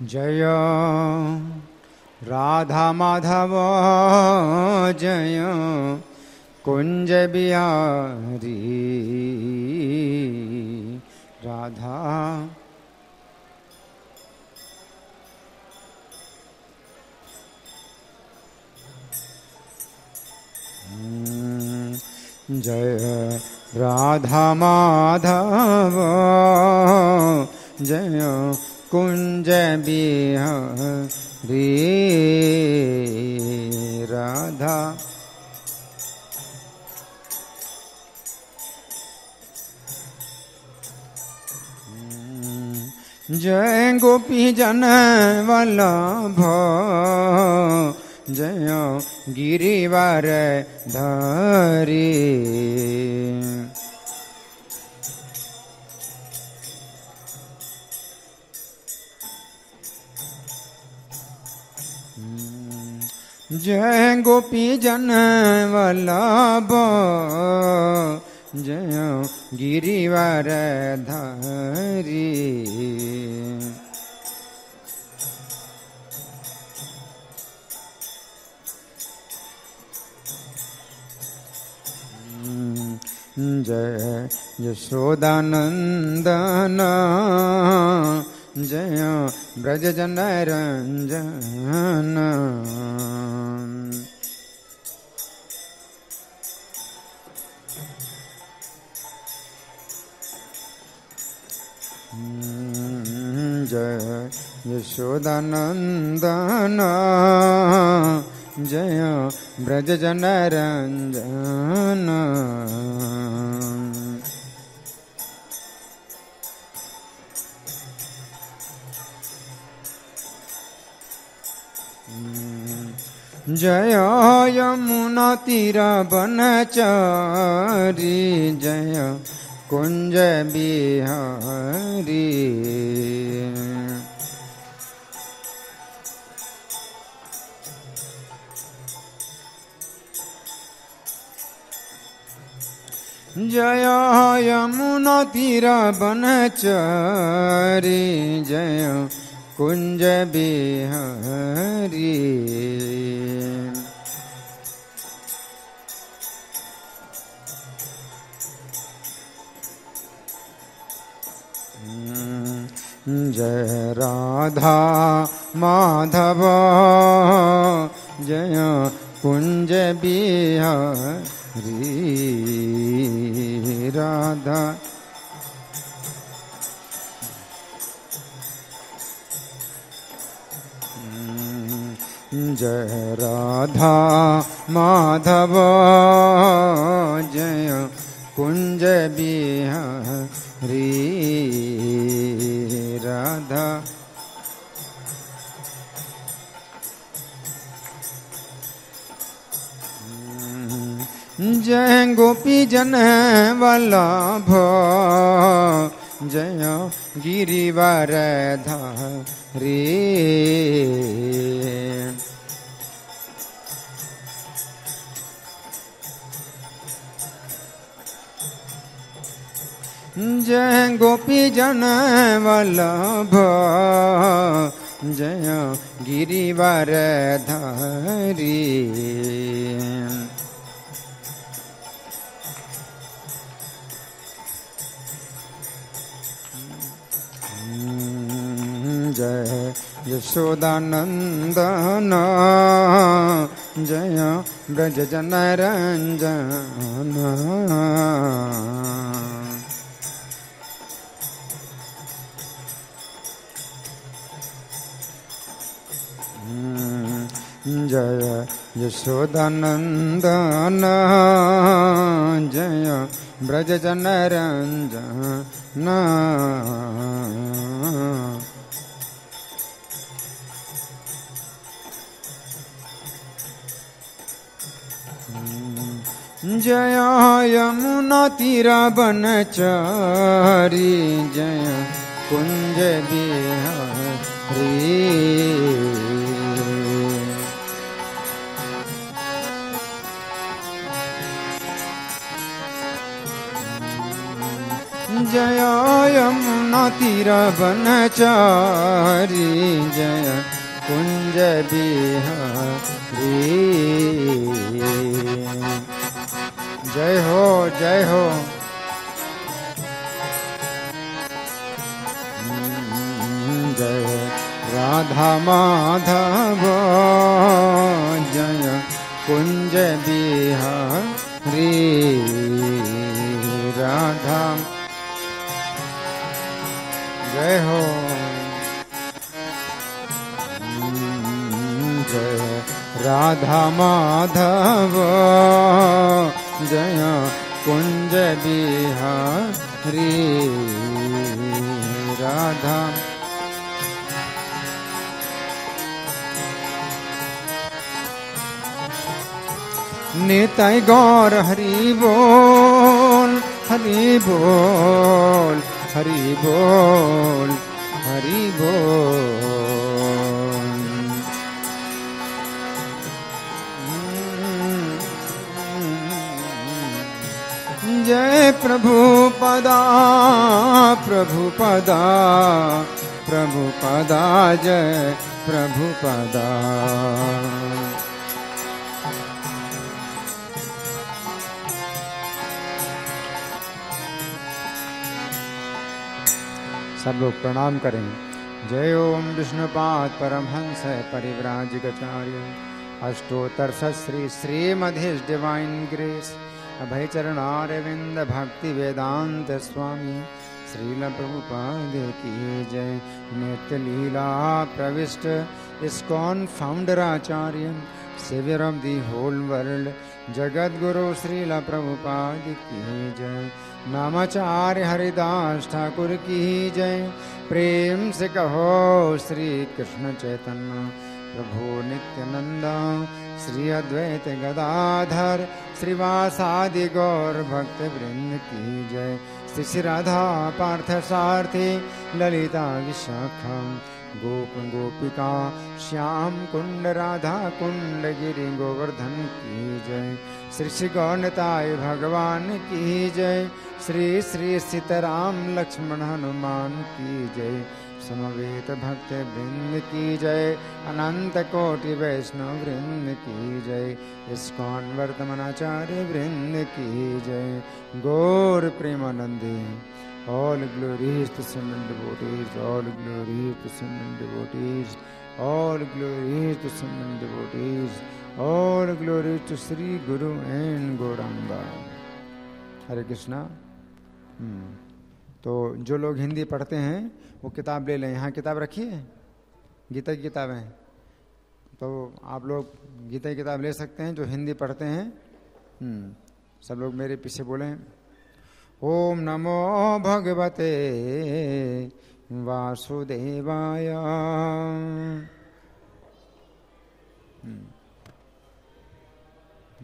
जय राधा माधव जय कुंज बिहारी राधा जय राधा माधव जय कुंज बिहारी राधा जय गोपी जन वल्लभ जय गिरिवर धारी जय गोपी जन वल्लभ जय गिरिवर धारी जय यशोदानंदन जय ब्रज जन रंजन जय यशोदानंदन जय ब्रज जन रंजन जय यमुना तीर बनचारी जय कुंज बिहारी जय यमुना तीर बनचारी जय कुंज बिहारी जय राधा माधव जय कुंज बिहारी राधा जय राधा माधव जय कुंज बिहारी राधा जय गोपी जन वल्लभ जय गिरिवर धारी जय गोपी जन वल्लभ जय गिरिवर धारी जय यशोदानंदन जय ब्रज जन रंजन जय यशोदानंदन जय ब्रज जन रंजन जय यमुना तीर बनचारी जय कुंज बिहारी जय यमुना यमुना तीर बनचारी जय कुंज बिहारी। जय हो जय हो। जय राधा माधव जय कुंज बिहारी। राधा जय हो। जय राधा माधव जय कुंज बिहारी। राधा निताई गौर हरि बोल हरि बोल हरि बोल हरि बोल। जय प्रभुपदा प्रभुपदा प्रभुपदा जय प्रभुपदा। सब लोग प्रणाम करें। जय ओम विष्णुपाद परमहंस परिव्राजकाचार्य अष्टोत्तर Shri Srimad his divine grace Abhay Charanaravind Bhakti Vedanta स्वामी श्रील प्रभुपाद की जय। नित्य लीला प्रविष्ट इस्कॉन फाउंडर आचार्य saviour of the whole world जगत गुरु श्रील प्रभुपाद की जय। नामाचार्य हरिदास ठाकुर की जय। प्रेम से कहो श्री कृष्ण चैतन्य प्रभु नित्यानंद श्री अद्वैत गदाधर श्रीवासादि गौर भक्त वृंद की जय। श्री श्री राधा पार्थ सारथी ललिता विशाखा गोप गोपिका श्याम कुंड राधा कुंड गिरि गोवर्धन की जय। श्री श्री गौरताय भगवान की जय। श्री श्री सीताराम लक्ष्मण हनुमान की जय। समवेत भक्त वृंद की जय। अनंत कोटि वैष्णव वृंद की जय। इस्कॉन वर्तमानाचार्य वृंद की जय। गौर प्रेमानंदे all glories to Simon devotees, all glories to Simon devotees, all glories to Simon devotees, all glories to Sri Guru and Gauranga. हरे कृष्णा। तो जो लोग हिंदी पढ़ते हैं वो किताब ले लें। यहाँ किताब रखी है, गीता की किताब है, तो आप लोग गीता की किताब ले सकते हैं जो हिंदी पढ़ते हैं। सब लोग मेरे पीछे बोलें ओम नमो भगवते वासुदेवाय।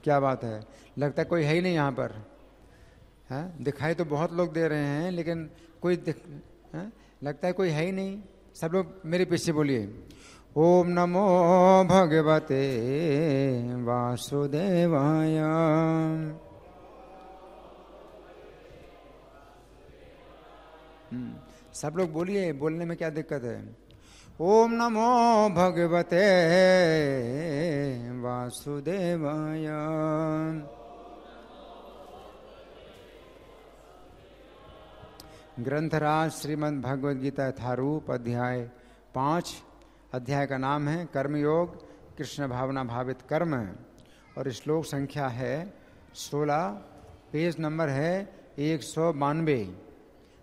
क्या बात है, लगता है कोई है ही नहीं यहाँ पर है। दिखाई तो बहुत लोग दे रहे हैं लेकिन कोई लगता है कोई है ही नहीं। सब लोग मेरे पीछे बोलिए ओम नमो भगवते वासुदेवाय। सब लोग बोलिए, बोलने में क्या दिक्कत है। ओम नमो भगवते वासुदेवाय। ग्रंथराज श्रीमद् भगवद गीता यथारूप अध्याय 5। अध्याय का नाम है कर्मयोग कृष्ण भावना भावित कर्म और श्लोक संख्या है 16। पेज नंबर है 192।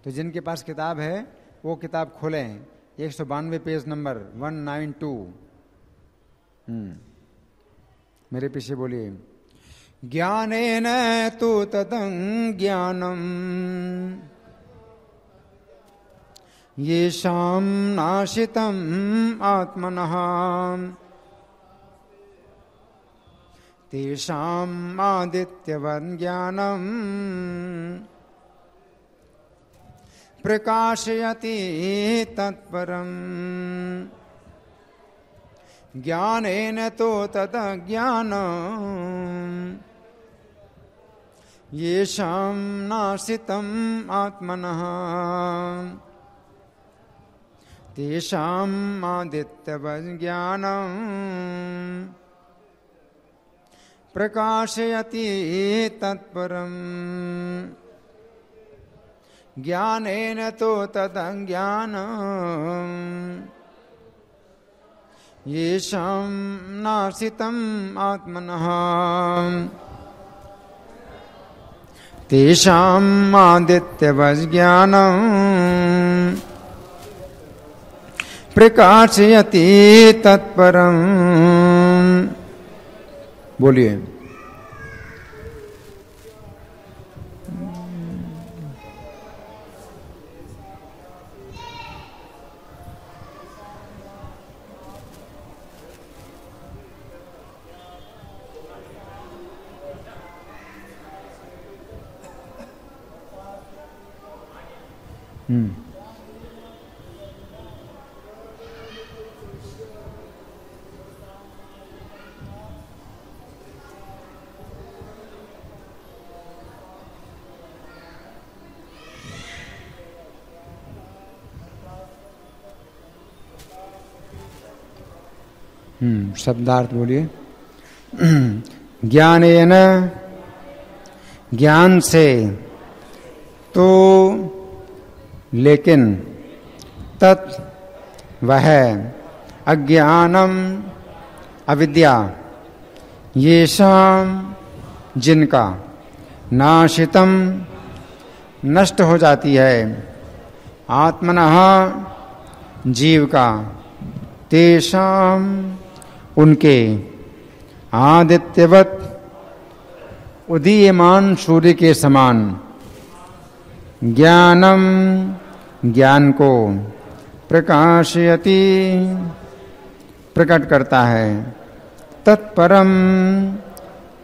तो जिनके पास किताब है वो किताब खोलें। 192 पेज नंबर 192। मेरे पीछे बोलिए ज्ञानेन तु ततं ज्ञानम येषां नाशितम् आत्मनः तेषाम् आदित्यवन् ज्ञानम् प्रकाशयति तत्परम्। ज्ञानेन तो तदज्ञानम् येषां नाशितम् आत्मनः तेषाम् आदित्यवज्ञानं प्रकाशयति तत्परम् ज्ञानेन तो तदज्ञानम् येषां नासितम् आत्मनः तेषाम् आदित्यवज्ञानं प्रकाशयति तत्परम्। बोलिए। शब्दार्थ बोलिए। ज्ञानेन ज्ञान से, तो लेकिन, तत् वह, अज्ञानम अविद्या, येषां जिनका, नाशितम नष्ट हो जाती है, आत्मनः जीव का, तेषां उनके, आदित्यवत उदीयमान सूर्य के समान, ज्ञानम ज्ञान को, प्रकाशयति प्रकट करता है, तत्परम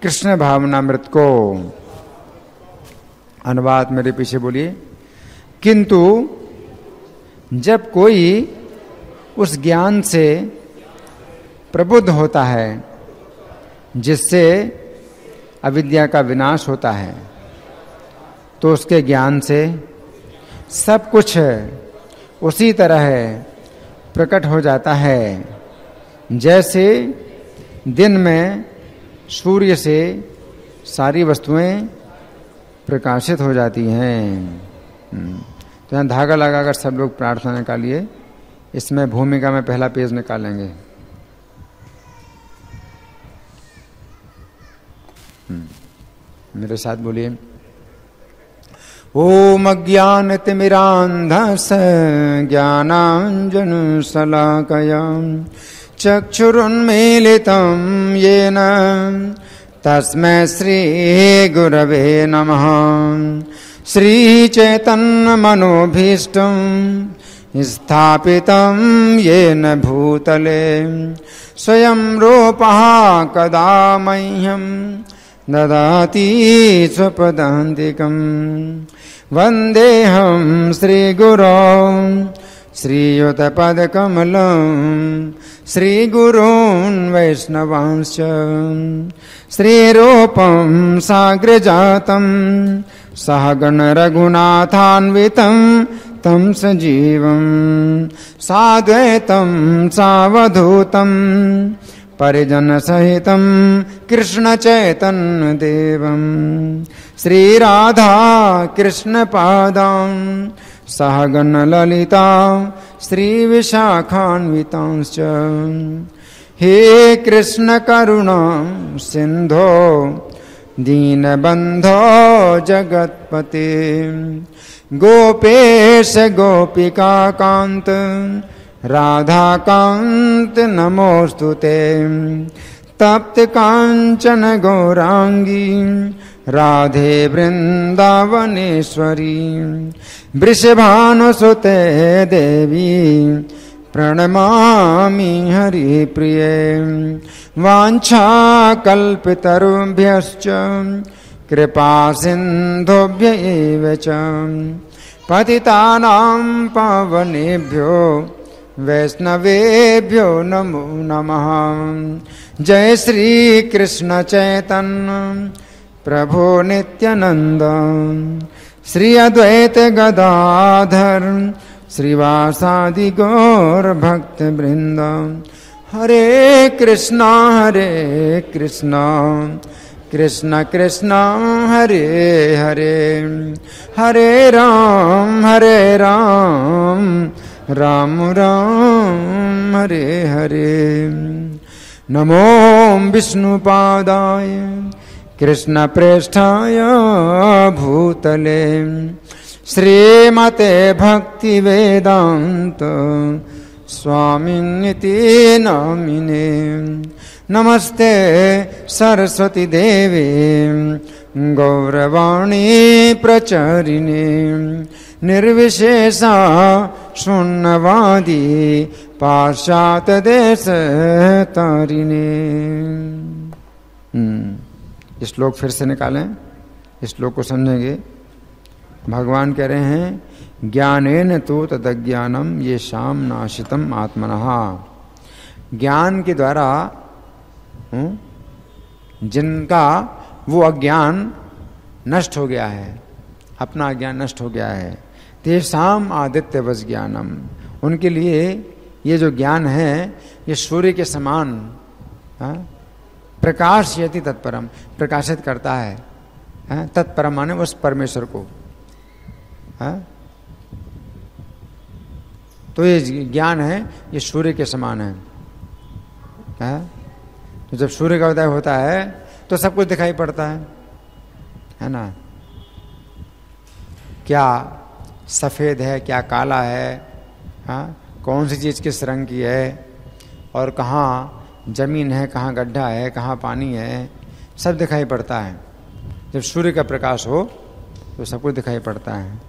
कृष्ण भावनामृत को। अनुवाद मेरे पीछे बोलिए। किंतु जब कोई उस ज्ञान से प्रबुद्ध होता है जिससे अविद्या का विनाश होता है, तो उसके ज्ञान से सब कुछ उसी तरह प्रकट हो जाता है जैसे दिन में सूर्य से सारी वस्तुएं प्रकाशित हो जाती हैं। तो यहाँ धागा लगाकर सब लोग प्रार्थना निकालिए। इसमें भूमिका में पहला पेज निकालेंगे। मेरे साथ बोलिए। ओम अज्ञानतिमिरान्धस्य ज्ञानाञ्जनशलाकया चक्षुरुन्मीलितं येन तस्मै श्रीगुरवे नमः। श्रीचैतन्यमनोभीष्टं स्थापितं येन भूतले स्वयं रूपः कदा मह्यं ददाति स्वपदान्तिकम्। वन्देऽहं श्रीगुरो श्रीयुतपदकमलं श्रीगुरून् वैष्णवांश्च श्रीरूपं साग्रजातं सहगण रघुनाथान्वितं तं सजीवं साद्वैतं सावधूतं परिजनसहितं कृष्णचैतन्यदेवं श्रीराधा कृष्णपादां सहगण ललिता श्रीविशाखान्वितांश्च। हे कृष्ण करुणा सिन्धो दीनबन्धो जगत्पते गोपेश गोपिकाकान्त राधाकान्त नमोस्तुते। तप्त कांचन गौरांगी राधे वृंदावनेश्वरी वृषभानुसुते देवी प्रणमामि हरिप्रिये। वाञ्छाकल्पतरुभ्यश्च कृपा सिन्धुभ्य एव च पतितानां पावनेभ्यो वैष्णवेभ्यो नमो नमः। जय श्री कृष्ण चैतन्य प्रभो नित्यानंद श्री अद्वैत गदाधर श्रीवासादि गौर भक्त वृंद। हरे कृष्णा कृष्ण कृष्ण हरे हरे, हरे राम राम राम हरे हरे। नमो विष्णुपादाय कृष्ण प्रेष्ठाय भूतले, श्रीमते भक्ति वेदांत स्वामिनिति नामिने। नमस्ते सरस्वती देवी गौरवाणी प्रचारिणे, निर्विशेषा शून्यवादी पाश्चात्य देश तारिणे। इस श्लोक फिर से निकालें, इस श्लोक को समझेंगे। भगवान कह रहे हैं ज्ञानेन तु तदज्ञानम ये शाम नाशितम आत्मनः। ज्ञान के द्वारा जिनका वो अज्ञान नष्ट हो गया है, अपना अज्ञान नष्ट हो गया है, तेषाम आदित्यवश ज्ञानम, उनके लिए ये जो ज्ञान है ये सूर्य के समान प्रकाशयति तत्परम, प्रकाशित करता है। तत्परम माने उस परमेश्वर को। तो ये ज्ञान है ये सूर्य के समान है। तो जब सूर्य का उदय होता है तो सब कुछ दिखाई पड़ता है ना। क्या सफ़ेद है, क्या काला है, कौन सी चीज़ किस रंग की है, और कहाँ जमीन है, कहाँ गड्ढा है, कहाँ पानी है, सब दिखाई पड़ता है। जब सूर्य का प्रकाश हो तो सब कुछ दिखाई पड़ता है।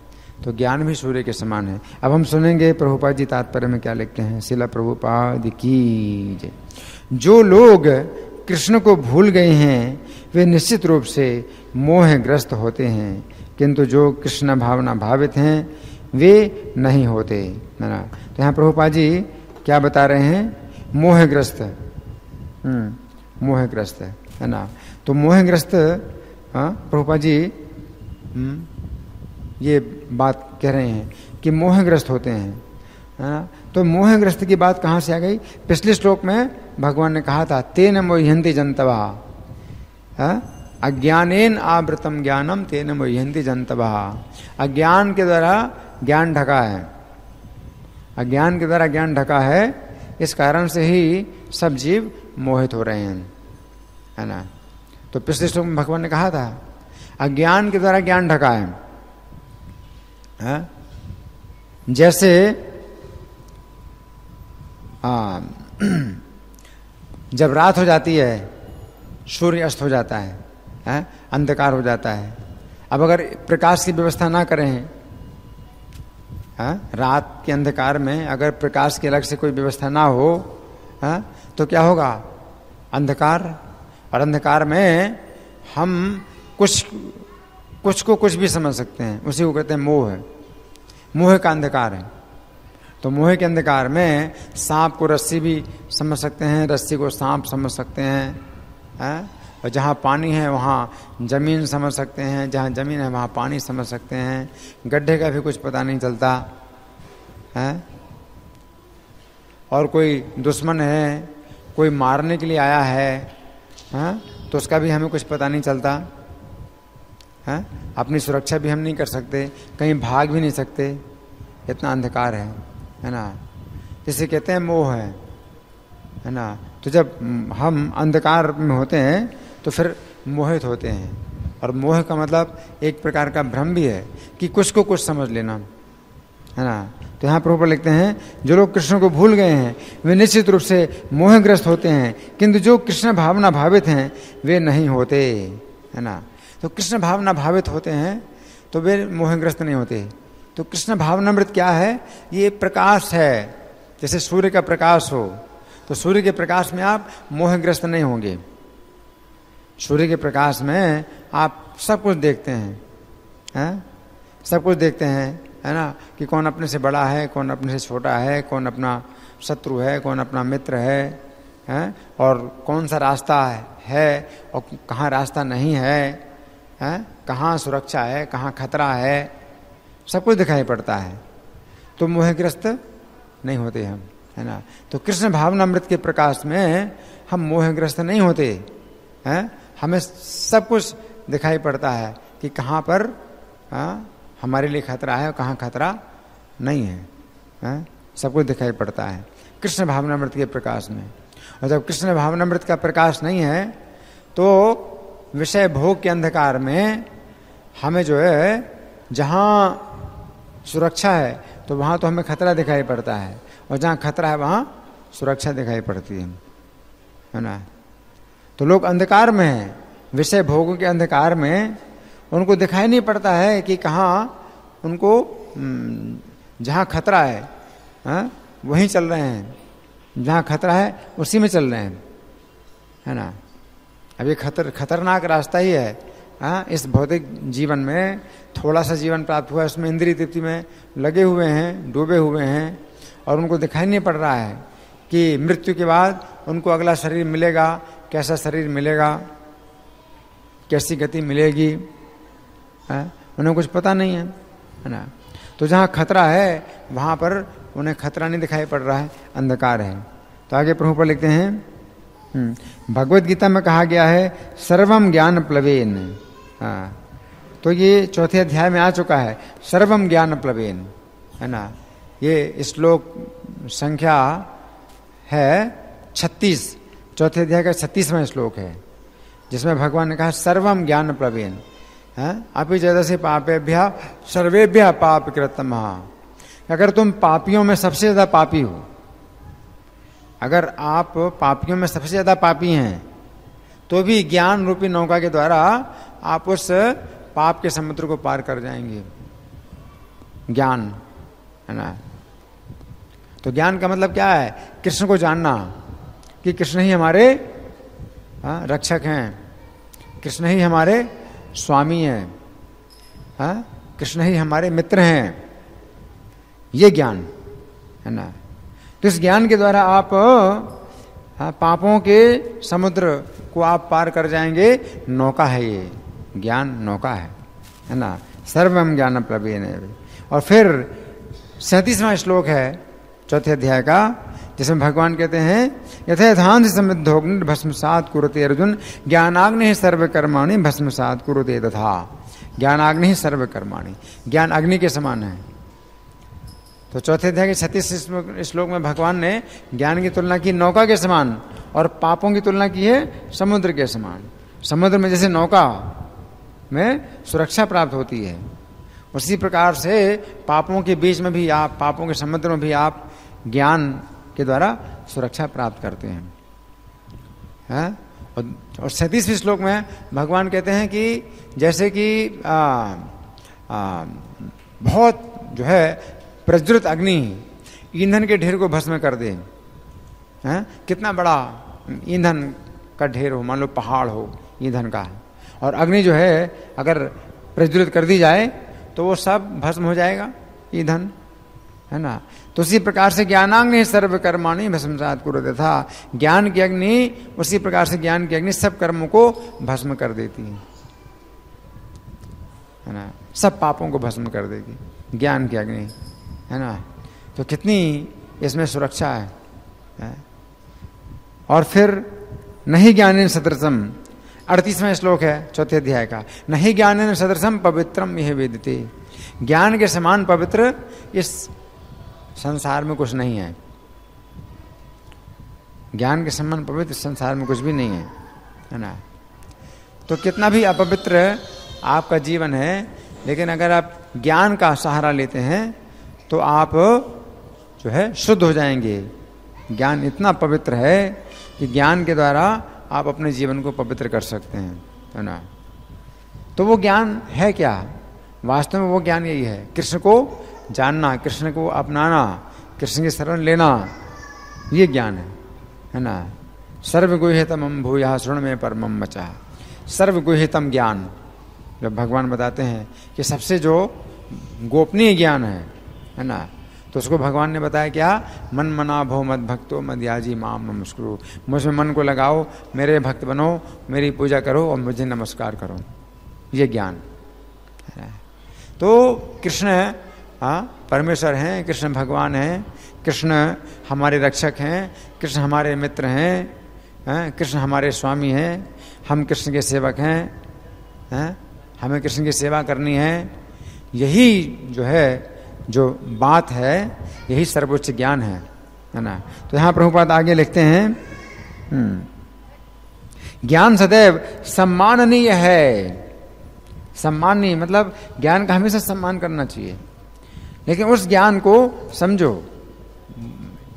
तो ज्ञान भी सूर्य के समान है। अब हम सुनेंगे प्रभुपाद जी तात्पर्य में क्या लिखते हैं। शिला प्रभुपाद की जय। जो लोग कृष्ण को भूल गए हैं वे निश्चित रूप से मोहग्रस्त होते हैं, किंतु जो कृष्ण भावना भावित हैं वे नहीं होते, है ना। तो यहाँ प्रभुपाद जी क्या बता रहे हैं, मोहग्रस्त, मोहग्रस्त है ना। तो मोहग्रस्त प्रभुपाद जी ये बात कह रहे हैं कि मोहग्रस्त होते हैं, है ना। तो मोहग्रस्त की बात कहाँ से आ गई। पिछले श्लोक में भगवान ने कहा था तेन मोह्यन्ति जन्तवः, अज्ञानेन आवृतम ज्ञानम तेन मोह्यन्ति जन्तवः। अज्ञान के द्वारा ज्ञान ढका है, अज्ञान के द्वारा ज्ञान ढका है, इस कारण से ही सब जीव मोहित हो रहे हैं, है ना। तो पिछले श्लोक में भगवान ने कहा था अज्ञान के द्वारा ज्ञान ढका है। जैसे जब रात हो जाती है, सूर्य अस्त हो जाता है, अंधकार हो जाता है। अब अगर प्रकाश की व्यवस्था ना करें, रात के अंधकार में अगर प्रकाश की अलग से कोई व्यवस्था ना हो, तो क्या होगा, अंधकार। और अंधकार में हम कुछ को कुछ भी समझ सकते हैं, उसी को कहते हैं मोह। मोह का अंधकार है। तो मोह के अंधकार में सांप को रस्सी भी समझ सकते हैं, रस्सी को सांप समझ सकते हैं, और जहाँ पानी है वहाँ जमीन समझ सकते हैं, जहाँ जमीन है वहाँ पानी समझ सकते हैं। गड्ढे का भी कुछ पता नहीं चलता है। और कोई दुश्मन है, कोई मारने के लिए आया है, तो उसका भी हमें कुछ पता नहीं चलता है। अपनी सुरक्षा भी हम नहीं कर सकते, कहीं भाग भी नहीं सकते, इतना अंधकार है ना। जिसे कहते हैं मोह है ना। तो जब हम अंधकार में होते हैं तो फिर मोहित होते हैं। और मोह का मतलब एक प्रकार का भ्रम भी है कि कुछ को कुछ समझ लेना, है ना। तो यहाँ प्रभुपाद लिखते हैं जो लोग कृष्ण को भूल गए हैं वे निश्चित रूप से मोहग्रस्त होते हैं, किंतु जो कृष्ण भावना भावित हैं वे नहीं होते, है ना। तो कृष्ण भावना भावित होते हैं तो वे मोहग्रस्त नहीं होते। तो कृष्ण भावनामृत क्या है, ये प्रकाश है। जैसे सूर्य का प्रकाश हो तो सूर्य के प्रकाश में आप मोहग्रस्त नहीं होंगे। सूर्य के प्रकाश में आप सब कुछ देखते हैं, सब कुछ देखते हैं, है ना, कि कौन अपने से बड़ा है, कौन अपने से छोटा है, कौन अपना शत्रु है, कौन अपना मित्र है, और कौन सा रास्ता है और कहाँ रास्ता नहीं है, कहाँ सुरक्षा है, कहाँ खतरा है, सब कुछ दिखाई पड़ता है। तो मोहग्रस्त नहीं होते हम, है ना। तो कृष्ण भावनामृत के प्रकाश में हम मोहग्रस्त नहीं होते हैं। हमें सब कुछ दिखाई पड़ता है कि कहाँ पर हमारे लिए खतरा है और कहाँ खतरा नहीं है, सब कुछ दिखाई पड़ता है कृष्ण भावनामृत के प्रकाश में। और जब कृष्ण भावनामृत का प्रकाश नहीं है तो विषय भोग के अंधकार में हमें जो है, जहाँ सुरक्षा है तो वहाँ तो हमें खतरा दिखाई पड़ता है, और जहाँ खतरा है वहाँ सुरक्षा दिखाई पड़ती है ना। तो लोग अंधकार में हैं, विषय भोगों के अंधकार में उनको दिखाई नहीं पड़ता है कि कहाँ उनको जहाँ खतरा है वहीं चल रहे हैं, जहाँ खतरा है उसी में चल रहे हैं, है ना। अब ये खतरनाक रास्ता ही है। इस भौतिक जीवन में थोड़ा सा जीवन प्राप्त हुआ, उसमें इंद्रिय तृप्ति में लगे हुए हैं, डूबे हुए हैं, और उनको दिखाई नहीं पड़ रहा है कि मृत्यु के बाद उनको अगला शरीर मिलेगा, कैसा शरीर मिलेगा, कैसी गति मिलेगी, उन्हें कुछ पता नहीं है ना। तो जहाँ खतरा है वहाँ पर उन्हें खतरा नहीं दिखाई पड़ रहा है, अंधकार है। तो आगे प्रभुपाद लिखते हैं, भगवत गीता में कहा गया है सर्वम ज्ञान प्लवेन। तो ये चौथे अध्याय में आ चुका है, सर्वम ज्ञान प्लवेन, है ना। ये श्लोक संख्या है 36, चौथे अध्याय का 36वां श्लोक है, जिसमें भगवान ने कहा सर्वम ज्ञान प्लवेन अपि जदसि पापेभ्यः सर्वेभ्यः पाप कृतमः। अगर तुम पापियों में सबसे ज्यादा पापी हो, अगर आप पापियों में सबसे ज्यादा पापी हैं, तो भी ज्ञान रूपी नौका के द्वारा आप उस पाप के समुद्र को पार कर जाएंगे। ज्ञान, है ना। तो ज्ञान का मतलब क्या है? कृष्ण को जानना कि कृष्ण ही हमारे रक्षक हैं, कृष्ण ही हमारे स्वामी हैं, कृष्ण ही हमारे मित्र हैं, ये ज्ञान, है ना। तो इस ज्ञान के द्वारा आप पापों के समुद्र को आप पार कर जाएंगे। नौका है ये, ज्ञान नौका है ना। सर्वम ज्ञान प्लवेन। और फिर 37वां श्लोक है चौथे अध्याय का, जिसमें भगवान कहते हैं यथेधांत समृद्धोग्नि भस्मसात कुरुते अर्जुन ज्ञानाग्नि ही सर्वकर्माणि भस्मसात कुरुते तथा। ज्ञानाग्नि ही सर्वकर्माणि, ज्ञान अग्नि के समान है। तो चौथे अध्याय के 36 श्लोक में भगवान ने ज्ञान की तुलना की नौका के समान, और पापों की तुलना की है समुद्र के समान। समुद्र में जैसे नौका में सुरक्षा प्राप्त होती है, उसी प्रकार से पापों के बीच में भी आप, पापों के समुद्र में भी आप ज्ञान के द्वारा सुरक्षा प्राप्त करते हैं। और 37वें श्लोक में भगवान कहते हैं कि जैसे कि बहुत जो है प्रज्वलित अग्नि ईंधन के ढेर को भस्म कर दे, कितना बड़ा ईंधन का ढेर हो, मान लो पहाड़ हो ईंधन का, और अग्नि जो है अगर प्रज्वलित कर दी जाए तो वो सब भस्म हो जाएगा ईंधन, है ना। तो उसी प्रकार से ज्ञानाग्नि सर्वकर्माणि भस्मसात कुरुते था। ज्ञान की अग्नि, उसी प्रकार से ज्ञान की अग्नि सब कर्मों को भस्म कर देती है ना, सब पापों को भस्म कर देगी ज्ञान की अग्नि, है ना। तो कितनी इसमें सुरक्षा है। और फिर नहीं ज्ञानेन सदृशम, 38वां श्लोक है चौथे अध्याय का, नहीं ज्ञानेन सदृशम पवित्रम यह वेदते। ज्ञान के समान पवित्र इस संसार में कुछ नहीं है। ज्ञान के समान पवित्र संसार में कुछ भी नहीं है ना। तो कितना भी अपवित्र आपका जीवन है, लेकिन अगर आप ज्ञान का सहारा लेते हैं तो आप जो है शुद्ध हो जाएंगे। ज्ञान इतना पवित्र है कि ज्ञान के द्वारा आप अपने जीवन को पवित्र कर सकते हैं, है ना। तो वो ज्ञान है क्या? वास्तव में वो ज्ञान यही है, कृष्ण को जानना, कृष्ण को अपनाना, कृष्ण की शरण लेना, ये ज्ञान है ना। सर्वगुह्यतमं भूयः शृणु मे परमं वचः। सर्वगुह्यतम ज्ञान जब भगवान बताते हैं कि सबसे जो गोपनीय ज्ञान है ना, तो उसको भगवान ने बताया क्या? मन मना भो मद भक्तो मद्याजी माम नमस्कुरु। मुझमें मन को लगाओ, मेरे भक्त बनो, मेरी पूजा करो और मुझे नमस्कार करो, ये ज्ञान है। तो कृष्ण हाँ, परमेश्वर हैं, कृष्ण भगवान हैं, कृष्ण हमारे रक्षक हैं, कृष्ण हमारे मित्र हैं, कृष्ण हमारे स्वामी हैं, हम कृष्ण के सेवक हैं, हमें कृष्ण की सेवा करनी है। यही जो है, जो बात है, यही सर्वोच्च ज्ञान है ना। तो यहाँ प्रभुपाद आगे लिखते हैं, ज्ञान सदैव सम्माननीय है। सम्माननीय मतलब ज्ञान का हमेशा सम्मान करना चाहिए, लेकिन उस ज्ञान को समझो।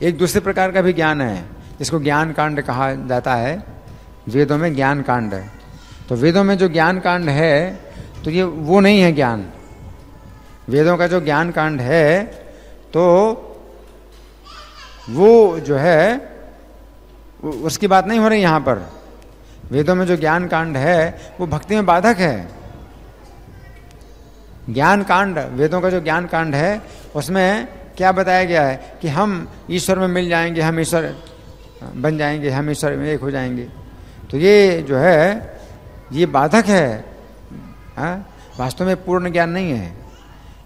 एक दूसरे प्रकार का भी ज्ञान है जिसको ज्ञान कांड कहा जाता है, वेदों में ज्ञान कांड है। तो वेदों में जो ज्ञान कांड है, तो ये वो नहीं है ज्ञान। वेदों का जो ज्ञान कांड है, तो वो जो है उसकी बात नहीं हो रही यहाँ पर। वेदों में जो ज्ञान कांड है वो भक्ति में बाधक है। ज्ञान कांड, वेदों का जो ज्ञान कांड है, उसमें क्या बताया गया है कि हम ईश्वर में मिल जाएंगे, हम ईश्वर बन जाएंगे, हम ईश्वर में एक हो जाएंगे। तो ये जो है, ये बाधक है, वास्तव में पूर्ण ज्ञान नहीं है।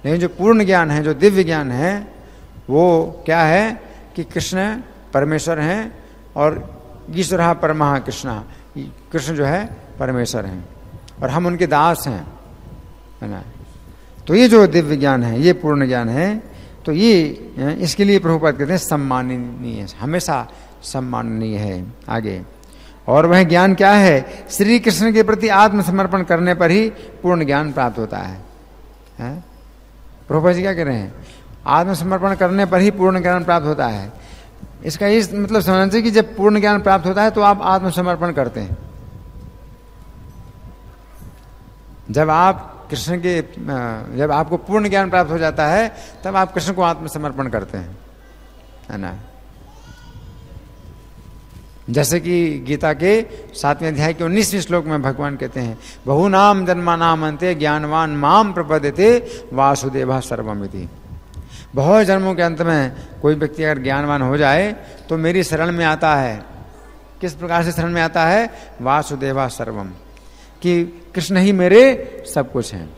लेकिन जो पूर्ण ज्ञान है, जो दिव्य ज्ञान है, वो क्या है कि कृष्ण परमेश्वर हैं और ईश्वर परमः कृष्ण, कृष्ण जो है परमेश्वर हैं और हम उनके दास हैं, है ना। तो ये जो दिव्य ज्ञान है, ये पूर्ण ज्ञान है। तो ये इसके लिए प्रभुपाद कहते हैं सम्माननीय, हमेशा सम्माननीय है। आगे, और वह ज्ञान क्या है? श्री कृष्ण के प्रति आत्मसमर्पण करने पर ही पूर्ण ज्ञान प्राप्त होता है। प्रभुपाद जी क्या कह रहे हैं? आत्मसमर्पण करने पर ही पूर्ण ज्ञान प्राप्त होता है। इसका ये मतलब समझना चाहिए कि जब पूर्ण ज्ञान प्राप्त होता है तो आप आत्मसमर्पण करते हैं। जब आप कृष्ण के, जब आपको पूर्ण ज्ञान प्राप्त हो जाता है, तब आप कृष्ण को आत्मसमर्पण करते हैं, है ना। जैसे कि गीता के 7वें अध्याय के 19वें श्लोक में भगवान कहते हैं, बहुनाम जन्मानाम अन्ते ज्ञानवान माम प्रपद्यते वासुदेवः सर्वमिति। बहुत जन्मों के अंत में कोई व्यक्ति अगर ज्ञानवान हो जाए तो मेरी शरण में आता है। किस प्रकार से शरण में आता है? वासुदेवः सर्वम, कि कृष्ण ही मेरे सब कुछ हैं।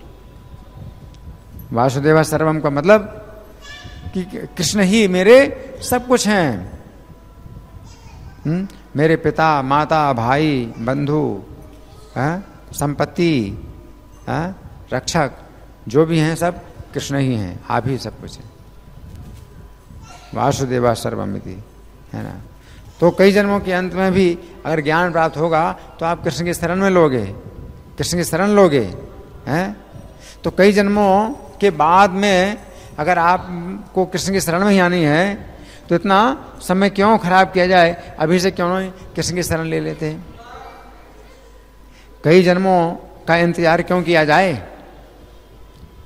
वासुदेवः सर्वम का मतलब कि कृष्ण ही मेरे सब कुछ हैं। मेरे पिता, माता, भाई, बंधु, संपत्ति, रक्षक, जो भी हैं सब कृष्ण ही हैं, आप ही सब कुछ हैं। वासुदेवा सर्वमिति, है ना। तो कई जन्मों के अंत में भी अगर ज्ञान प्राप्त होगा तो आप कृष्ण की शरण में लोगे, कृष्ण की शरण लोगे, हैं। तो कई जन्मों के बाद में अगर आपको कृष्ण की शरण में ही आनी है तो इतना समय क्यों खराब किया जाए, अभी से क्यों नहीं कृष्ण की शरण ले लेते हैं। कई जन्मों का इंतजार क्यों किया जाए?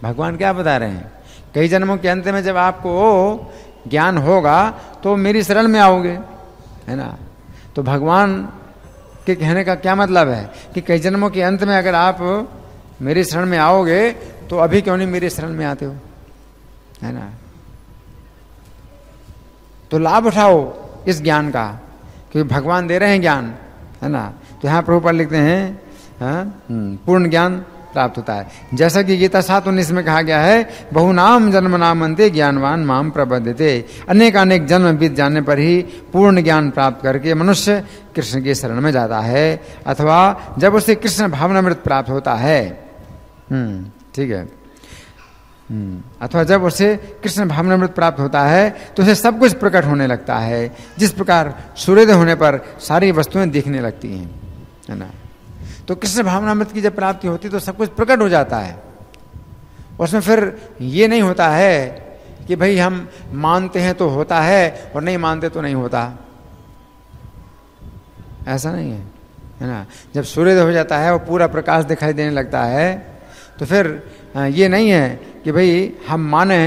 भगवान क्या बता रहे हैं? कई जन्मों के अंत में जब आपको ज्ञान होगा तो मेरी शरण में आओगे, है ना। तो भगवान के कहने का क्या मतलब है कि कई जन्मों के अंत में अगर आप मेरी शरण में आओगे तो अभी क्यों नहीं मेरी शरण में आते हो, है ना। तो लाभ उठाओ इस ज्ञान का, क्योंकि भगवान दे रहे हैं ज्ञान, है ना। तो यहाँ प्रभुपाद लिखते हैं पूर्ण ज्ञान प्राप्त होता है। जैसा कि गीता 7:19 में कहा गया है, बहुनाम जन्म नामन्ते ज्ञानवान माम प्रपद्यते। अनेक अनेक जन्म बीत जाने पर ही पूर्ण ज्ञान प्राप्त करके मनुष्य कृष्ण की शरण में जाता है, अथवा जब उसे कृष्ण भावनामृत प्राप्त होता है। ठीक है। अथवा जब उसे कृष्ण भावनामृत प्राप्त होता है तो उसे सब कुछ प्रकट होने लगता है, जिस प्रकार सूर्योदय होने पर सारी वस्तुएं दिखने लगती हैं, है ना। तो कृष्ण भावनामृत की जब प्राप्ति होती तो सब कुछ प्रकट हो जाता है। उसमें फिर ये नहीं होता है कि भाई हम मानते हैं तो होता है और नहीं मानते तो नहीं होता, ऐसा नहीं है ना। जब सूर्योदय हो जाता है और पूरा प्रकाश दिखाई देने लगता है तो फिर ये नहीं है कि भाई हम माने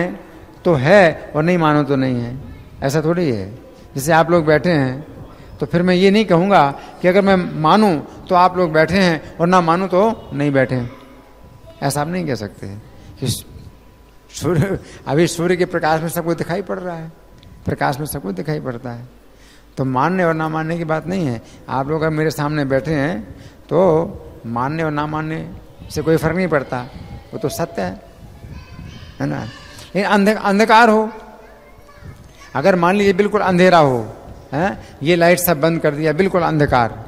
तो है और नहीं मानो तो नहीं है, ऐसा थोड़ी है। जैसे आप लोग बैठे हैं तो फिर मैं ये नहीं कहूँगा कि अगर मैं मानूं तो आप लोग बैठे हैं और ना मानूं तो नहीं बैठे, ऐसा आप नहीं कह सकते कि सूर्य, अभी सूर्य के प्रकाश में सब कुछ दिखाई पड़ रहा है, प्रकाश में सब कुछ दिखाई पड़ता है। तो मानने और ना मानने की बात नहीं है। आप लोग अगर मेरे सामने बैठे हैं तो मानने और ना मानने से कोई फर्क नहीं पड़ता, वो तो सत्य है ना। लेकिन अंधकार हो, अगर मान लीजिए बिल्कुल अंधेरा हो, है, ये लाइट सब बंद कर दिया, बिल्कुल अंधकार,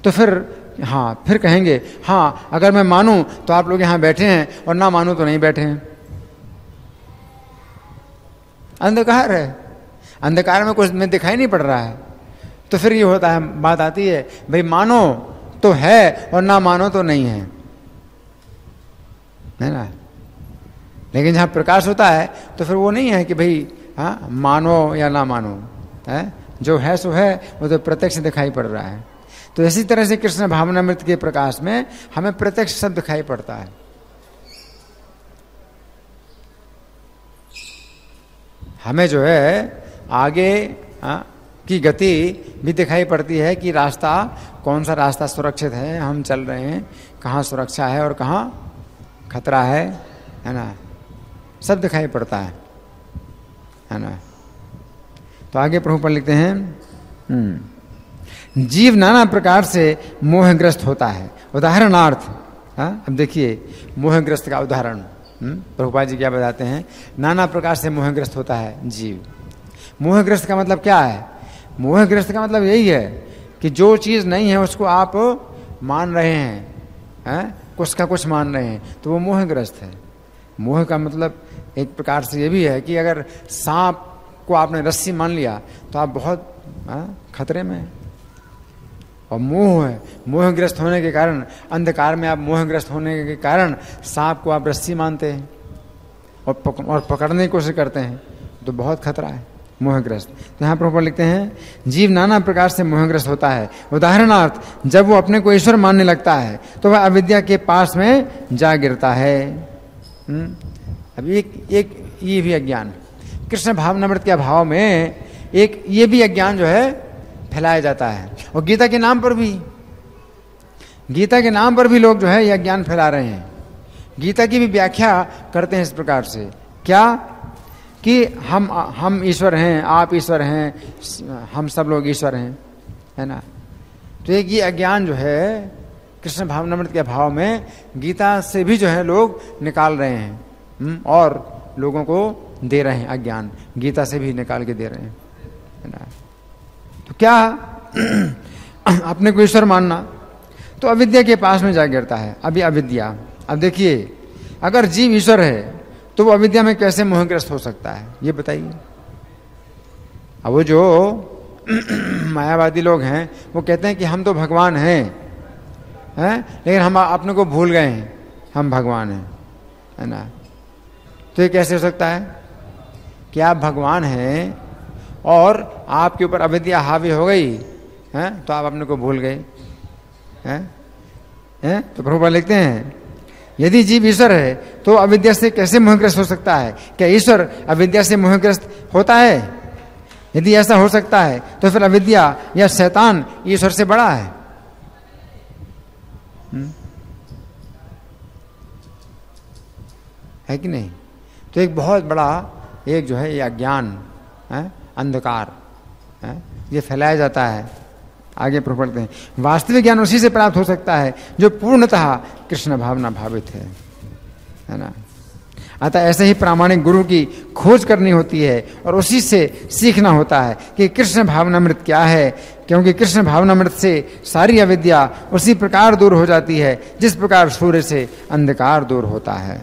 तो फिर कहेंगे हाँ अगर मैं मानूं तो आप लोग यहां बैठे हैं और ना मानूं तो नहीं बैठे हैं। अंधकार है, अंधकार में कुछ में दिखाई नहीं पड़ रहा है, तो फिर ये होता है, बात आती है भाई मानो तो है और ना मानो तो नहीं है ना। लेकिन जहां प्रकाश होता है तो फिर वो नहीं है कि भाई हाँ मानो या ना मानो, है जो है सो है, वो तो प्रत्यक्ष दिखाई पड़ रहा है। तो इसी तरह से कृष्ण भावनामृत के प्रकाश में हमें प्रत्यक्ष सब दिखाई पड़ता है। हमें जो है आगे की गति भी दिखाई पड़ती है कि रास्ता कौन सा रास्ता सुरक्षित है, हम चल रहे हैं, कहाँ सुरक्षा है और कहाँ खतरा है ना, सब दिखाई पड़ता है ना। तो आगे प्रभुपाद लिखते हैं जीव नाना प्रकार से मोहग्रस्त होता है। उदाहरणार्थ, अब देखिए मोहग्रस्त का उदाहरण प्रभुपाद जी क्या बताते हैं, नाना प्रकार से मोहग्रस्त होता है जीव। मोहग्रस्त का मतलब क्या है? मोहग्रस्त का मतलब यही है कि जो चीज नहीं है उसको आप मान रहे हैं, कुछ का कुछ मान रहे हैं, तो वो मोहग्रस्त है। मोह का मतलब एक प्रकार से ये भी है कि अगर सांप को आपने रस्सी मान लिया तो आप बहुत खतरे में हैं। और मोह है, मोहग्रस्त होने के कारण, अंधकार में आप मोहग्रस्त होने के कारण सांप को आप रस्सी मानते हैं और पकड़ने की कोशिश करते हैं, तो बहुत खतरा है मोहग्रस्त। तो यहाँ प्रभुपाद लिखते हैं जीव नाना प्रकार से मोहग्रस्त होता है। उदाहरणार्थ, जब वो अपने को ईश्वर मानने लगता है तो वह अविद्या के पास में जा गिरता है। अब एक ये भी अज्ञान, कृष्ण भावनामृत के अभाव में एक ये भी अज्ञान जो है फैलाया जाता है। और गीता के नाम पर भी लोग जो है यह ज्ञान फैला रहे हैं। गीता की भी व्याख्या करते हैं इस प्रकार से, क्या कि हम ईश्वर हैं, आप ईश्वर हैं, हम सब लोग ईश्वर हैं, है ना। तो एक ये अज्ञान जो है कृष्ण भावनामृत के अभाव में गीता से भी जो है लोग निकाल रहे हैं और लोगों को दे रहे हैं अज्ञान, गीता से भी निकाल के दे रहे हैं, है ना। तो क्या अपने को ईश्वर मानना तो अविद्या के पास में जा गिरता है। अभी अविद्या, अब देखिए अगर जीव ईश्वर है तो वो अविद्या में कैसे मोहग्रस्त हो सकता है, ये बताइए। अब वो जो मायावादी लोग हैं वो कहते हैं कि हम तो भगवान हैं, लेकिन हम अपने को भूल गए हैं, हम भगवान हैं, है ना। तो ये कैसे हो सकता है कि आप भगवान हैं और आपके ऊपर अविद्या हावी हो गई है, तो आप अपने को भूल गए हैं। तो प्रभुपाद लिखते हैं यदि जीव ईश्वर है तो अविद्या से कैसे मोहग्रस्त हो सकता है? क्या ईश्वर अविद्या से मोहग्रस्त होता है? यदि ऐसा हो सकता है तो फिर अविद्या या शैतान ईश्वर से बड़ा है। है कि नहीं? तो एक बहुत बड़ा एक जो है ये अज्ञान, अंधकार ये फैलाया जाता है। आगे पढ़ते हैं वास्तविक ज्ञान उसी से प्राप्त हो सकता है जो पूर्णतः कृष्ण भावना भावित है ना। अतः ऐसे ही प्रामाणिक गुरु की खोज करनी होती है और उसी से सीखना होता है कि कृष्ण भावनामृत क्या है, क्योंकि कृष्ण भावनामृत से सारी अविद्या उसी प्रकार दूर हो जाती है जिस प्रकार सूर्य से अंधकार दूर होता है।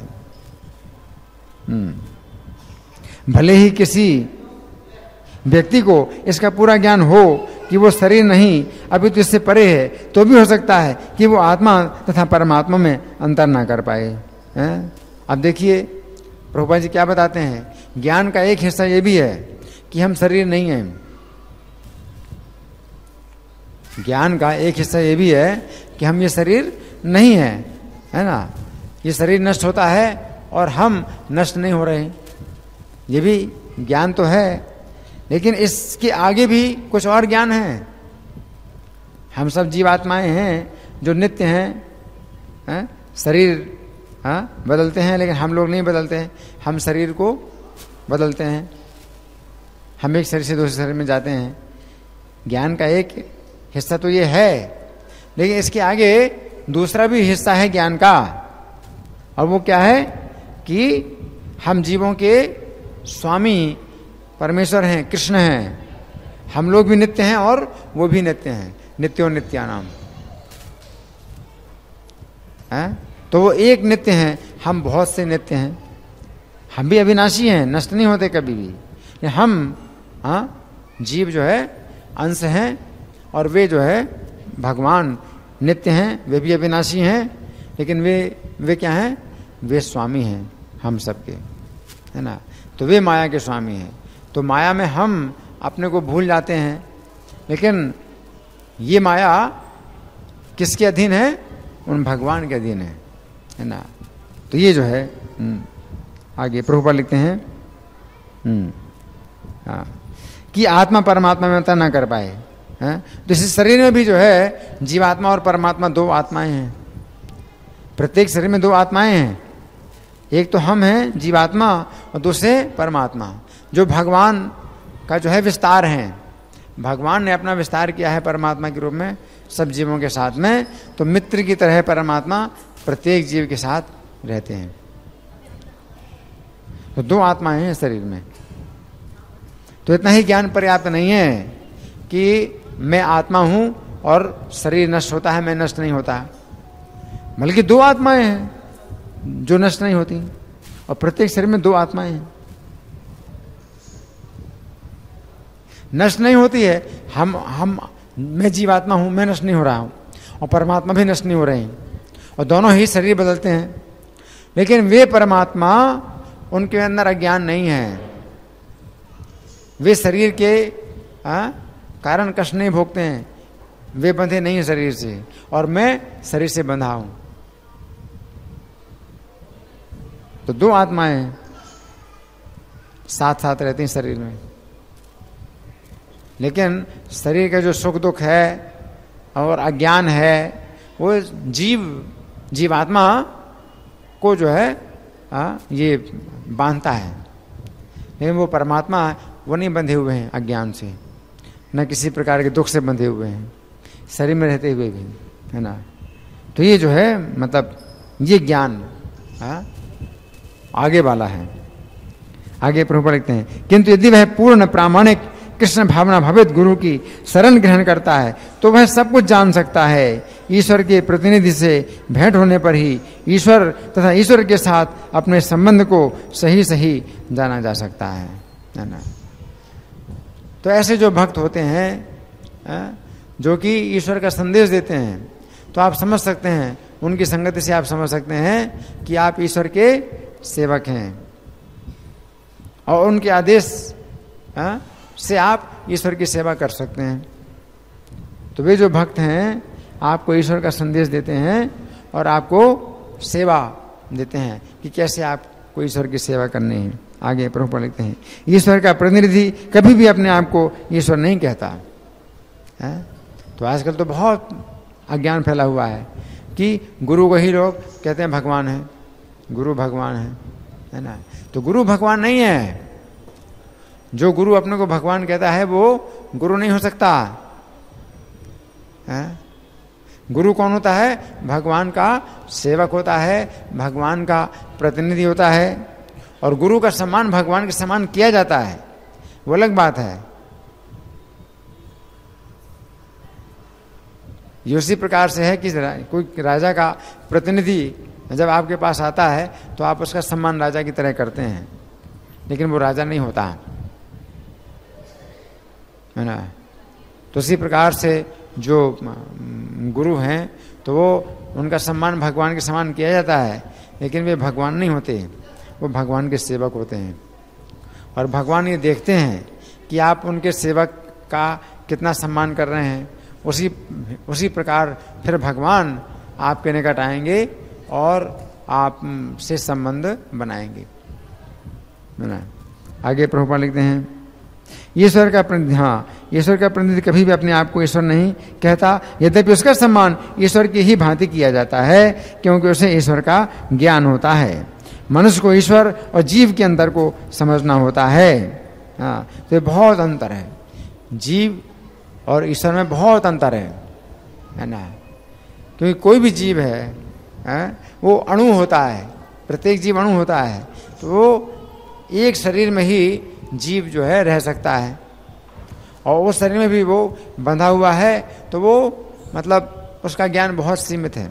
भले ही किसी व्यक्ति को इसका पूरा ज्ञान हो कि वो शरीर नहीं अभी तो इससे परे है, तो भी हो सकता है कि वो आत्मा तथा परमात्मा में अंतर ना कर पाए। अब देखिए प्रभुपाद जी क्या बताते हैं, ज्ञान का एक हिस्सा ये भी है कि हम शरीर नहीं हैं। ज्ञान का एक हिस्सा ये भी है कि हम ये शरीर नहीं है, है ना। ये शरीर नष्ट होता है और हम नष्ट नहीं हो रहे, ये भी ज्ञान तो है। लेकिन इसके आगे भी कुछ और ज्ञान है। हम सब जीवात्माएं हैं जो नित्य हैं, शरीर बदलते हैं लेकिन हम लोग नहीं बदलते हैं, हम शरीर को बदलते हैं, हम एक शरीर से दूसरे शरीर में जाते हैं। ज्ञान का एक हिस्सा तो ये है, लेकिन इसके आगे दूसरा भी हिस्सा है ज्ञान का, और वो क्या है कि हम जीवों के स्वामी परमेश्वर हैं, कृष्ण हैं। हम लोग भी नित्य हैं और वो भी नित्य हैं, नित्यो नित्यानाम है। तो वो एक नित्य हैं, हम बहुत से नित्य हैं। हम भी अविनाशी हैं, नष्ट नहीं होते कभी भी। हम जीव जो है अंश हैं और वे जो है भगवान नित्य हैं, वे भी अविनाशी हैं, लेकिन वे क्या हैं? वे स्वामी हैं हम सबके, है ना। तो वे माया के स्वामी हैं। तो माया में हम अपने को भूल जाते हैं, लेकिन ये माया किसके अधीन है? उन भगवान के अधीन है ना। तो ये जो है आगे प्रभुपाद लिखते हैं हाँ, कि आत्मा परमात्मा में अंतर न कर पाए। तो इस शरीर में भी जो है जीवात्मा और परमात्मा दो आत्माएं हैं। प्रत्येक शरीर में दो आत्माएं हैं, एक तो हम हैं जीवात्मा और दूसरे परमात्मा, जो भगवान का जो है विस्तार है। भगवान ने अपना विस्तार किया है परमात्मा के रूप में सब जीवों के साथ में। तो मित्र की तरह परमात्मा प्रत्येक जीव के साथ रहते हैं। तो दो आत्माएं हैं शरीर में। तो इतना ही ज्ञान पर्याप्त नहीं है कि मैं आत्मा हूं और शरीर नष्ट होता है, मैं नष्ट नहीं होता, बल्कि दो आत्माएं हैं जो नष्ट नहीं होती, और प्रत्येक शरीर में दो आत्माएं हैं। नष्ट नहीं होती है, मैं जीवात्मा हूं, मैं नष्ट नहीं हो रहा हूं, और परमात्मा भी नष्ट नहीं हो रहे हैं, और दोनों ही शरीर बदलते हैं। लेकिन वे परमात्मा, उनके अंदर अज्ञान नहीं है, वे शरीर के कारण कष्ट नहीं भोगते हैं, वे बंधे नहीं हैं शरीर से, और मैं शरीर से बंधा हूं। तो दो आत्माएं साथ साथ रहती हैं शरीर में। लेकिन शरीर का जो सुख दुख है और अज्ञान है, वो जीवात्मा को जो है ये बांधता है। लेकिन वो परमात्मा, वो नहीं बंधे हुए हैं अज्ञान से, न किसी प्रकार के दुख से बंधे हुए हैं, शरीर में रहते हुए भी, है ना। तो ये जो है मतलब ये ज्ञान आगे वाला है। आगे प्रभुपाद लिखते हैं, किंतु यदि वह पूर्ण प्रामाणिक कृष्ण भावना भावित गुरु की शरण ग्रहण करता है तो वह सब कुछ जान सकता है। ईश्वर के प्रतिनिधि से भेंट होने पर ही ईश्वर तथा ईश्वर के साथ अपने संबंध को सही सही जाना जा सकता है ना। तो ऐसे जो भक्त होते हैं जो कि ईश्वर का संदेश देते हैं, तो आप समझ सकते हैं, उनकी संगति से आप समझ सकते हैं कि आप ईश्वर के सेवक हैं, और उनके आदेश से आप ईश्वर की सेवा कर सकते हैं। तो वे जो भक्त हैं आपको ईश्वर का संदेश देते हैं और आपको सेवा देते हैं कि कैसे आपको ईश्वर की सेवा करनी है। आगे प्रभुपाद लिखते हैं, ईश्वर का प्रतिनिधि कभी भी अपने आप को ईश्वर नहीं कहता है। तो आजकल तो बहुत अज्ञान फैला हुआ है कि गुरु को ही लोग कहते हैं भगवान है, गुरु भगवान है ना। तो गुरु भगवान नहीं है। जो गुरु अपने को भगवान कहता है वो गुरु नहीं हो सकता है। गुरु कौन होता है? भगवान का सेवक होता है, भगवान का प्रतिनिधि होता है, और गुरु का सम्मान भगवान के समान किया जाता है, वो अलग बात है। ये उसी प्रकार से है कि कोई राजा का प्रतिनिधि जब आपके पास आता है तो आप उसका सम्मान राजा की तरह करते हैं, लेकिन वो राजा नहीं होता है ना। तो उसी प्रकार से जो गुरु हैं तो वो उनका सम्मान भगवान के समान किया जाता है, लेकिन वे भगवान नहीं होते, वो भगवान के सेवक होते हैं। और भगवान ये देखते हैं कि आप उनके सेवक का कितना सम्मान कर रहे हैं, उसी प्रकार फिर भगवान आपके निकट आएंगे और आप से संबंध बनाएंगे, है ना। आगे प्रभुपाद लिखते हैं, ईश्वर का प्रतिनिधि कभी भी अपने आप को ईश्वर नहीं कहता, यद्यपि उसका सम्मान ईश्वर की ही भांति किया जाता है, क्योंकि उसे ईश्वर का ज्ञान होता है। मनुष्य को ईश्वर और जीव के अंतर को समझना होता है। हाँ, तो ये बहुत अंतर है, जीव और ईश्वर में बहुत अंतर है ना। क्योंकि कोई भी जीव है वो अणु होता है, प्रत्येक जीव अणु होता है, तो वो एक शरीर में ही जीव जो है रह सकता है, और उस शरीर में भी वो बंधा हुआ है, तो वो मतलब उसका ज्ञान बहुत सीमित है।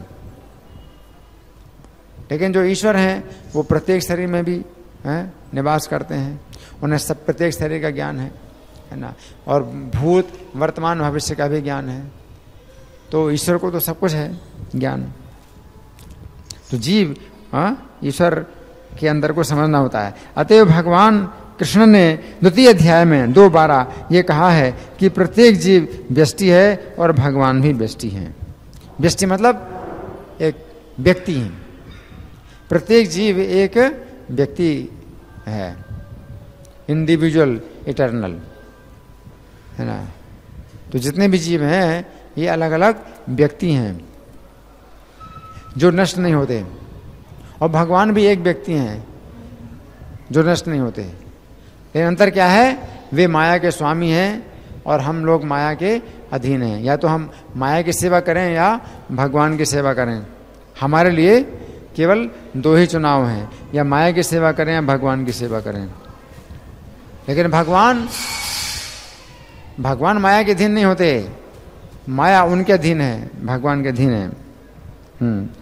लेकिन जो ईश्वर हैं वो प्रत्येक शरीर में भी निवास करते हैं, उन्हें सब प्रत्येक शरीर का ज्ञान है ना, और भूत वर्तमान भविष्य का भी ज्ञान है। तो ईश्वर को तो सब कुछ है ज्ञान। तो जीव ईश्वर के अंदर को समझना होता है। अतएव भगवान कृष्ण ने द्वितीय अध्याय में 2:12 ये कहा है कि प्रत्येक जीव व्यष्टि है और भगवान भी व्यष्टि हैं। व्यष्टि मतलब एक व्यक्ति है, प्रत्येक जीव एक व्यक्ति है, इंडिविजुअल इटर्नल, है ना। तो जितने भी जीव हैं ये अलग अलग व्यक्ति हैं जो नष्ट नहीं होते, और भगवान भी एक व्यक्ति हैं जो नष्ट नहीं होते। लेकिन अंतर क्या है, वे माया के स्वामी हैं और हम लोग माया के अधीन हैं। या तो हम माया की सेवा करें या भगवान की सेवा करें। हमारे लिए केवल 2 ही चुनाव हैं, या माया की सेवा करें या भगवान की सेवा करें। लेकिन भगवान माया के अधीन नहीं होते, माया उनके अधीन है, भगवान के अधीन है।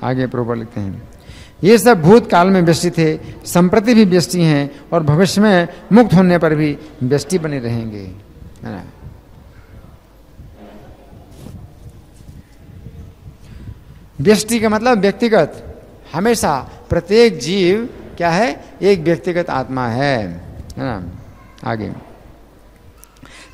आगे प्रभु लिखते हैं, ये सब भूतकाल में व्यष्टि थे, संप्रति भी व्यष्टि हैं, और भविष्य में मुक्त होने पर भी व्यष्टि बने रहेंगे, है ना। व्यष्टि का मतलब व्यक्तिगत, हमेशा प्रत्येक जीव क्या है, एक व्यक्तिगत आत्मा है ना। आगे,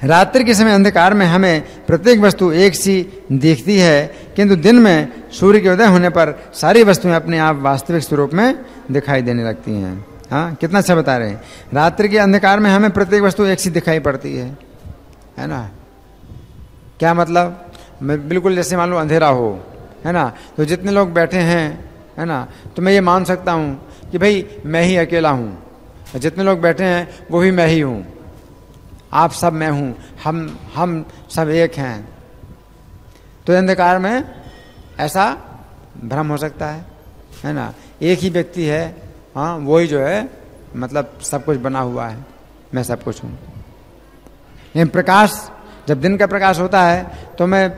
रात्रि के समय अंधकार में हमें प्रत्येक वस्तु एक सी दिखती है, किंतु दिन में सूर्य के उदय होने पर सारी वस्तुएं अपने आप वास्तविक स्वरूप में दिखाई देने लगती हैं। हाँ, कितना अच्छा बता रहे हैं। रात्रि के अंधकार में हमें प्रत्येक वस्तु एक सी दिखाई पड़ती है ना। क्या मतलब, बिल्कुल जैसे मान लो अंधेरा हो, है ना, तो जितने लोग बैठे हैं, है ना, तो मैं ये मान सकता हूँ कि भाई मैं ही अकेला हूँ, जितने लोग बैठे हैं वो भी मैं ही हूँ, आप सब मैं हूँ, हम सब एक हैं। तो अंधकार में ऐसा भ्रम हो सकता है ना। एक ही व्यक्ति है, हाँ, वही जो है मतलब सब कुछ बना हुआ है, मैं सब कुछ हूँ। लेकिन प्रकाश, जब दिन का प्रकाश होता है तो मैं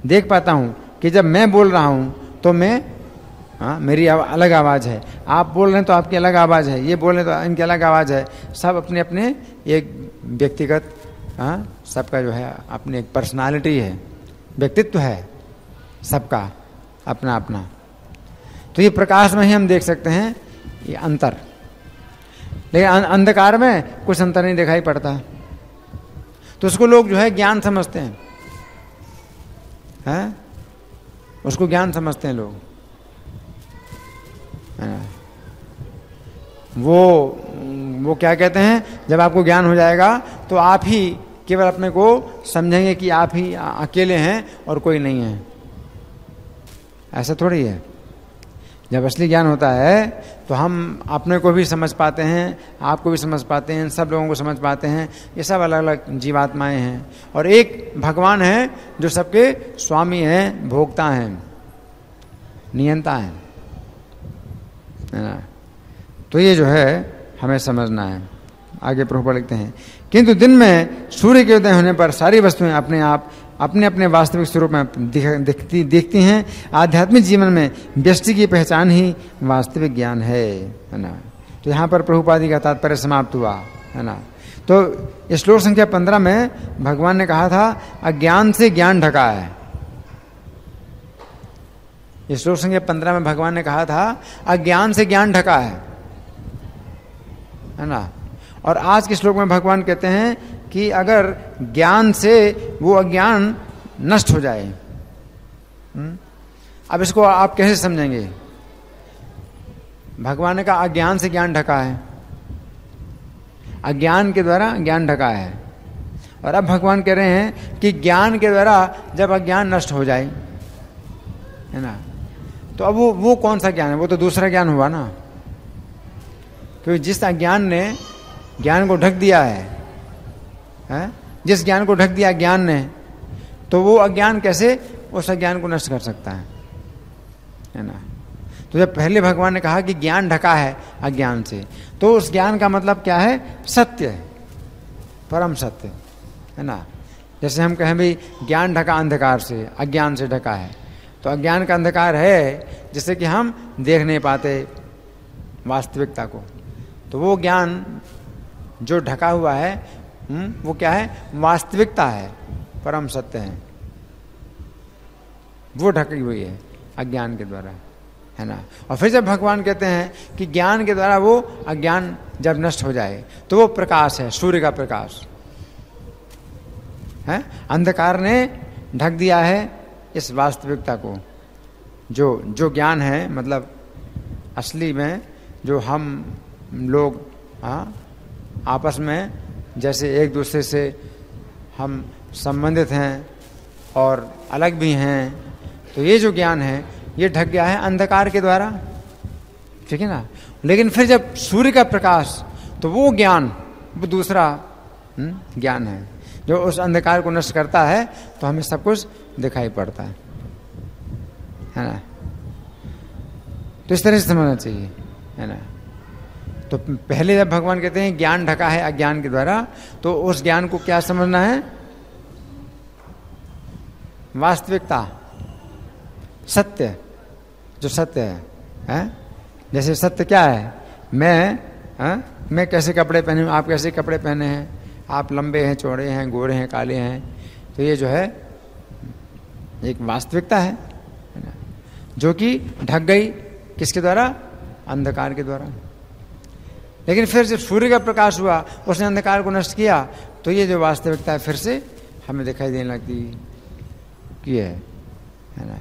देख पाता हूँ कि जब मैं बोल रहा हूँ तो मैं, हाँ, मेरी अलग आवाज़ है, आप बोल रहे हैं तो आपकी अलग आवाज़ है, ये बोल रहे हैं तो इनकी अलग आवाज़ है। सब अपने अपने एक व्यक्तिगत, हाँ, सबका जो है अपनी एक पर्सनालिटी है, व्यक्तित्व है सबका अपना अपना। तो ये प्रकाश में ही हम देख सकते हैं ये अंतर। लेकिन अंधकार में कुछ अंतर नहीं दिखाई पड़ता, तो उसको लोग जो है ज्ञान समझते हैं, उसको ज्ञान समझते हैं लोग, है ना। वो क्या कहते हैं, जब आपको ज्ञान हो जाएगा तो आप ही केवल अपने को समझेंगे कि आप ही अकेले हैं और कोई नहीं है। ऐसा थोड़ी है। जब असली ज्ञान होता है तो हम अपने को भी समझ पाते हैं, आपको भी समझ पाते हैं, सब लोगों को समझ पाते हैं। ये सब अलग अलग जीवात्माएं हैं, और एक भगवान है जो सबके स्वामी हैं, भोक्ता हैं, नियंता हैं, है ना। तो ये जो है हमें समझना है। आगे प्रभु लिखते हैं, किंतु दिन में सूर्य के उदय होने पर सारी वस्तुएं अपने आप अपने अपने वास्तविक स्वरूप में दिखती हैं। आध्यात्मिक जीवन में व्यष्टि की पहचान ही वास्तविक ज्ञान है ना। तो यहाँ पर प्रभुपाद का तात्पर्य समाप्त हुआ, है ना। तो श्लोक संख्या 15 में भगवान ने कहा था अज्ञान से ज्ञान ढका है। श्लोक संख्या 15 में भगवान ने कहा था अज्ञान से ज्ञान ढका है ना। और आज के श्लोक में भगवान कहते हैं कि अगर ज्ञान से वो अज्ञान नष्ट हो जाए, अब इसको आप कैसे समझेंगे। भगवान ने कहा अज्ञान से ज्ञान ढका है, अज्ञान के द्वारा ज्ञान ढका है, और अब भगवान कह रहे हैं कि ज्ञान के द्वारा जब अज्ञान नष्ट हो जाए, है ना, तो अब वो कौन सा ज्ञान है, वो तो दूसरा ज्ञान हुआ ना। क्योंकि जिस अज्ञान ने ज्ञान को ढक दिया है, जिस ज्ञान को ढक दिया ज्ञान ने, तो वो अज्ञान कैसे उस अज्ञान को नष्ट कर सकता है ना। तो जब पहले भगवान ने कहा कि ज्ञान ढका है अज्ञान से, तो उस ज्ञान का मतलब क्या है? सत्य है, परम सत्य है ना। जैसे हम कहें भाई ज्ञान ढका अंधकार से, अज्ञान से ढका है, तो अज्ञान का अंधकार है जिससे कि हम देख नहीं पाते वास्तविकता को। तो वो ज्ञान जो ढका हुआ है वो क्या है? वास्तविकता है, परम सत्य है, वो ढकी हुई है अज्ञान के द्वारा, है ना। और फिर जब भगवान कहते हैं कि ज्ञान के द्वारा वो अज्ञान जब नष्ट हो जाए तो वो प्रकाश है, सूर्य का प्रकाश है। अंधकार ने ढक दिया है इस वास्तविकता को, जो ज्ञान है, मतलब असली में जो हम लोग आपस में जैसे एक दूसरे से हम संबंधित हैं और अलग भी हैं, तो ये जो ज्ञान है ये ढक गया है अंधकार के द्वारा, ठीक है ना। लेकिन फिर जब सूर्य का प्रकाश, तो वो ज्ञान, वो दूसरा ज्ञान है जो उस अंधकार को नष्ट करता है, तो हमें सब कुछ दिखाई पड़ता है ना। तो इस तरह से समझना चाहिए, है ना। तो पहले जब भगवान कहते हैं ज्ञान ढका है अज्ञान के द्वारा, तो उस ज्ञान को क्या समझना है? वास्तविकता, सत्य, जो सत्य है। जैसे सत्य क्या है? मैं कैसे कपड़े पहने हूँ, आप कैसे कपड़े पहने हैं, आप लंबे हैं, चौड़े हैं, गोरे हैं, काले हैं, तो ये जो है एक वास्तविकता है ना, जो कि ढक गई किसके द्वारा? अंधकार के द्वारा। लेकिन फिर जब सूर्य का प्रकाश हुआ, उसने अंधकार को नष्ट किया, तो ये जो वास्तविकता है फिर से हमें दिखाई देने लगती कि है ना।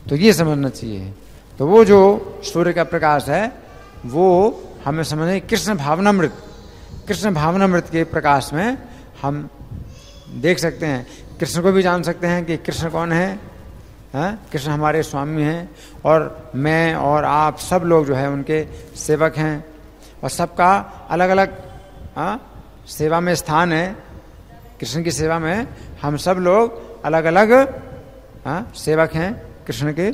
तो ये समझना चाहिए। तो वो जो सूर्य का प्रकाश है वो हमें समझना, कृष्ण भावनामृत, कृष्ण भावनामृत के प्रकाश में हम देख सकते हैं, कृष्ण को भी जान सकते हैं कि कृष्ण कौन है, कृष्ण हमारे स्वामी हैं, और मैं और आप सब लोग जो है उनके सेवक हैं, और सबका अलग अलग सेवा में स्थान है। कृष्ण की सेवा में हम सब लोग अलग अलग सेवक हैं कृष्ण के,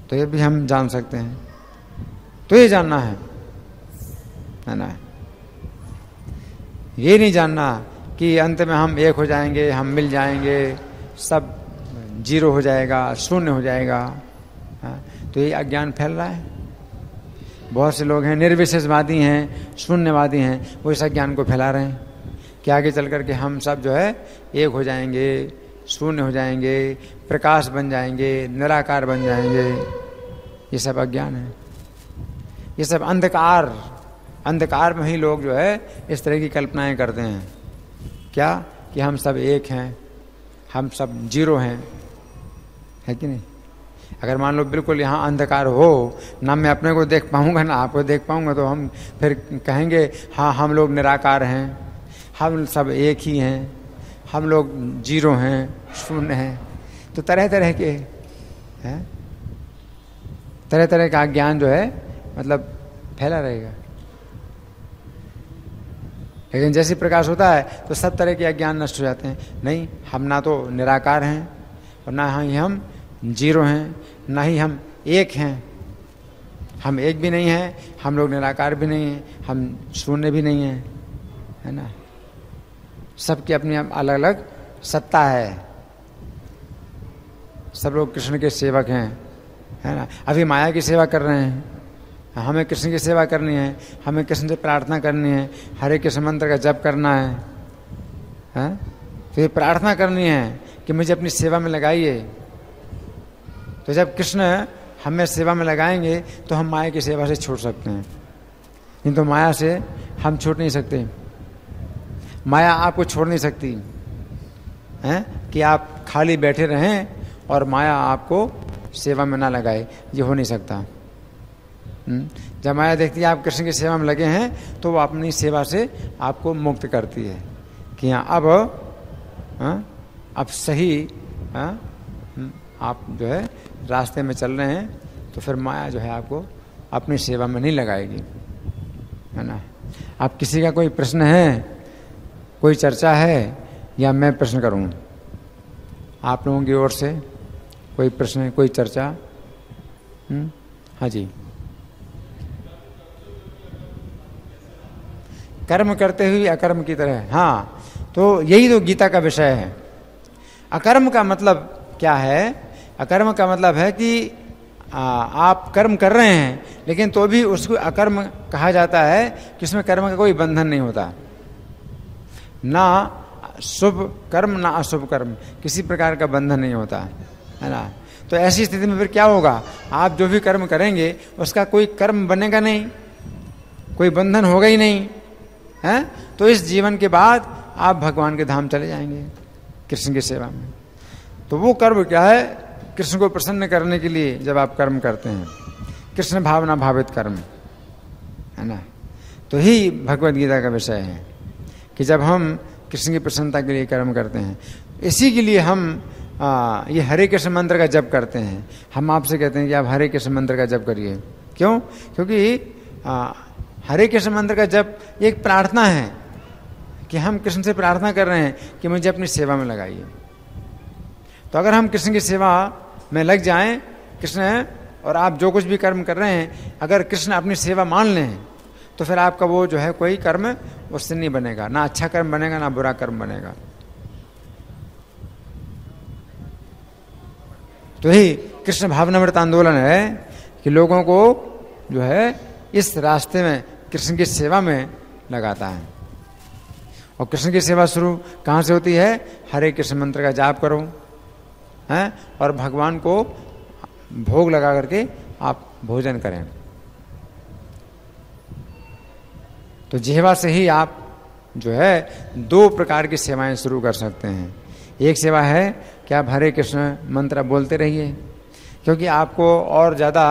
तो ये भी हम जान सकते हैं। तो ये जानना है ना। ये नहीं जानना कि अंत में हम एक हो जाएंगे, हम मिल जाएंगे, सब जीरो हो जाएगा, शून्य हो जाएगा। तो ये अज्ञान फैल रहा है। बहुत से लोग हैं निर्विशेषवादी हैं, शून्यवादी हैं, वो इस अज्ञान को फैला रहे हैं कि आगे चल करके हम सब जो है एक हो जाएंगे, शून्य हो जाएंगे, प्रकाश बन जाएंगे, निराकार बन जाएंगे। ये सब अज्ञान है, ये सब अंधकार, अंधकार में ही लोग जो है इस तरह की कल्पनाएं करते हैं, क्या कि हम सब एक हैं, हम सब जीरो हैं, है कि नहीं। अगर मान लो बिल्कुल यहाँ अंधकार हो, ना मैं अपने को देख पाऊंगा ना आपको देख पाऊंगा, तो हम फिर कहेंगे हाँ हम लोग निराकार हैं, हम सब एक ही हैं, हम लोग जीरो हैं, शून्य हैं। तो तरह तरह के हैं, तरह तरह का ज्ञान जो है मतलब फैला रहेगा। लेकिन जैसे प्रकाश होता है तो सब तरह के अज्ञान नष्ट हो जाते हैं। नहीं, हम ना तो निराकार हैं और ना ही हम जीरो हैं, ना ही हम एक हैं। हम एक भी नहीं हैं, हम लोग निराकार भी नहीं हैं, हम शून्य भी नहीं हैं, है ना। सबकी अपनी अलग अलग सत्ता है, सब लोग कृष्ण के सेवक हैं, है ना। अभी माया की सेवा कर रहे हैं, हमें कृष्ण की सेवा करनी है, हमें कृष्ण से प्रार्थना करनी है, हरे कृष्ण मंत्र का जप करना है? तो ये प्रार्थना करनी है कि मुझे अपनी सेवा में लगाइए। तो जब कृष्ण हमें सेवा में लगाएंगे तो हम माया की सेवा से छूट सकते हैं, नहीं तो माया से हम छूट नहीं सकते। माया आपको छोड़ नहीं सकती है कि आप खाली बैठे रहें और माया आपको सेवा में ना लगाए, ये हो नहीं सकता। जब माया देखती है आप कृष्ण की सेवा में लगे हैं तो वो अपनी सेवा से आपको मुक्त करती है कि हाँ अब सही आप जो है रास्ते में चल रहे हैं, तो फिर माया जो है आपको अपनी सेवा में नहीं लगाएगी, है ना। आप किसी का कोई प्रश्न है, कोई चर्चा है, या मैं प्रश्न करूं आप लोगों की ओर से, कोई प्रश्न, कोई चर्चा? हाँ जी। कर्म करते हुए अकर्म की तरह, हाँ, तो यही तो गीता का विषय है। अकर्म का मतलब क्या है? अकर्म का मतलब है कि आप कर्म कर रहे हैं लेकिन तो भी उसको अकर्म कहा जाता है कि उसमें कर्म का कोई बंधन नहीं होता, ना शुभ कर्म ना अशुभ कर्म, किसी प्रकार का बंधन नहीं होता, है ना। तो ऐसी स्थिति में फिर क्या होगा? आप जो भी कर्म करेंगे उसका कोई कर्म बनेगा नहीं, कोई बंधन होगा ही नहीं, है। तो इस जीवन के बाद आप भगवान के धाम चले जाएंगे कृष्ण की सेवा में। तो वो कर्म क्या है? कृष्ण को प्रसन्न करने के लिए जब आप कर्म करते हैं, कृष्ण भावना भावित कर्म, है ना। तो ही भगवद गीता का विषय है कि जब हम कृष्ण की प्रसन्नता के लिए कर्म करते हैं, इसी के लिए हम ये हरे कृष्ण मंत्र का जप करते हैं। हम आपसे कहते हैं कि आप हरे कृष्ण मंत्र का जप करिए। क्यों? क्योंकि हरे कृष्ण मंत्र का जप एक प्रार्थना है कि हम कृष्ण से प्रार्थना कर रहे हैं कि मुझे अपनी सेवा में लगाइए। तो अगर हम कृष्ण की सेवा में लग जाएं, कृष्ण और आप जो कुछ भी कर्म कर रहे हैं, अगर कृष्ण अपनी सेवा मान लें तो फिर आपका वो जो है कोई कर्म उससे नहीं बनेगा, ना अच्छा कर्म बनेगा ना बुरा कर्म बनेगा। तो ही कृष्ण भावनामृत आंदोलन है कि लोगों को जो है इस रास्ते में कृष्ण की सेवा में लगाता है। और कृष्ण की सेवा शुरू कहाँ से होती है? हरे कृष्ण मंत्र का जाप करो, हैं, और भगवान को भोग लगा करके आप भोजन करें। तो जिह्वा से ही आप जो है 2 प्रकार की सेवाएं शुरू कर सकते हैं। एक सेवा है कि आप हरे कृष्ण मंत्र बोलते रहिए, क्योंकि आपको और ज़्यादा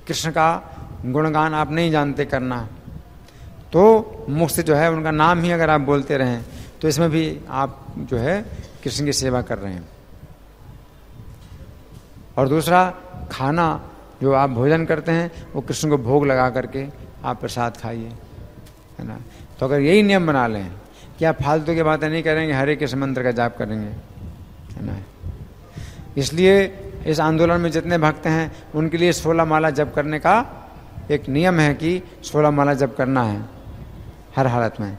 कृष्ण का गुणगान आप नहीं जानते करना, तो मुख से जो है उनका नाम ही अगर आप बोलते रहें तो इसमें भी आप जो है कृष्ण की सेवा कर रहे हैं। और दूसरा, खाना जो आप भोजन करते हैं वो कृष्ण को भोग लगा करके आप प्रसाद खाइए, है ना। तो अगर यही नियम बना लें कि आप फालतू की बातें नहीं करेंगे, हरे कृष्ण मंत्र का जाप करेंगे, है ना। इसलिए इस आंदोलन में जितने भक्त हैं उनके लिए 16 माला जप करने का एक नियम है कि 16 माला जप करना है हर हालत में।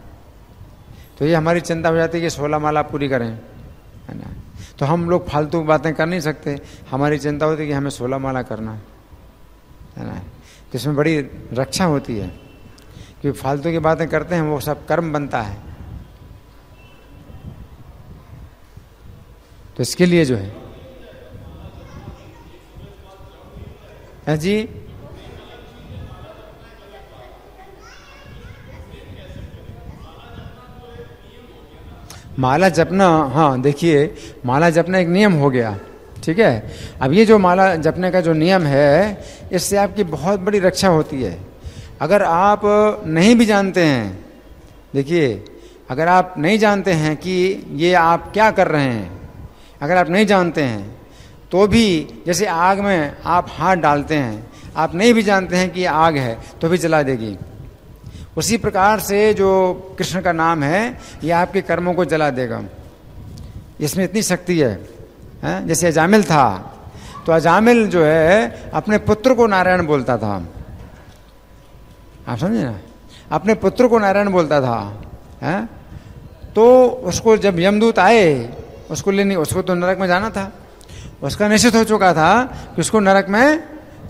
तो ये हमारी चिंता हो जाती है कि 16 माला पूरी करें, है ना। तो हम लोग फालतू बातें कर नहीं सकते, हमारी चिंता होती है कि हमें 16 माला करना है ना। तो इसमें बड़ी रक्षा होती है कि फालतू की बातें करते हैं वो सब कर्म बनता है। तो इसके लिए जो है जी, माला जपना, हाँ देखिए, माला जपना एक नियम हो गया, ठीक है। अब ये जो माला जपने का जो नियम है, इससे आपकी बहुत बड़ी रक्षा होती है। अगर आप नहीं भी जानते हैं, देखिए, अगर आप नहीं जानते हैं कि ये आप क्या कर रहे हैं, अगर आप नहीं जानते हैं तो भी, जैसे आग में आप हाथ डालते हैं, आप नहीं भी जानते हैं कि आग है तो भी जला देगी। उसी प्रकार से जो कृष्ण का नाम है ये आपके कर्मों को जला देगा, इसमें इतनी शक्ति है। जैसे अजामिल था, तो अजामिल जो है अपने पुत्र को नारायण बोलता था, आप समझे ना, अपने पुत्र को नारायण बोलता था, है? तो उसको जब यमदूत आए उसको लेने, उसको तो नरक में जाना था, उसका निश्चित हो चुका था कि उसको नरक में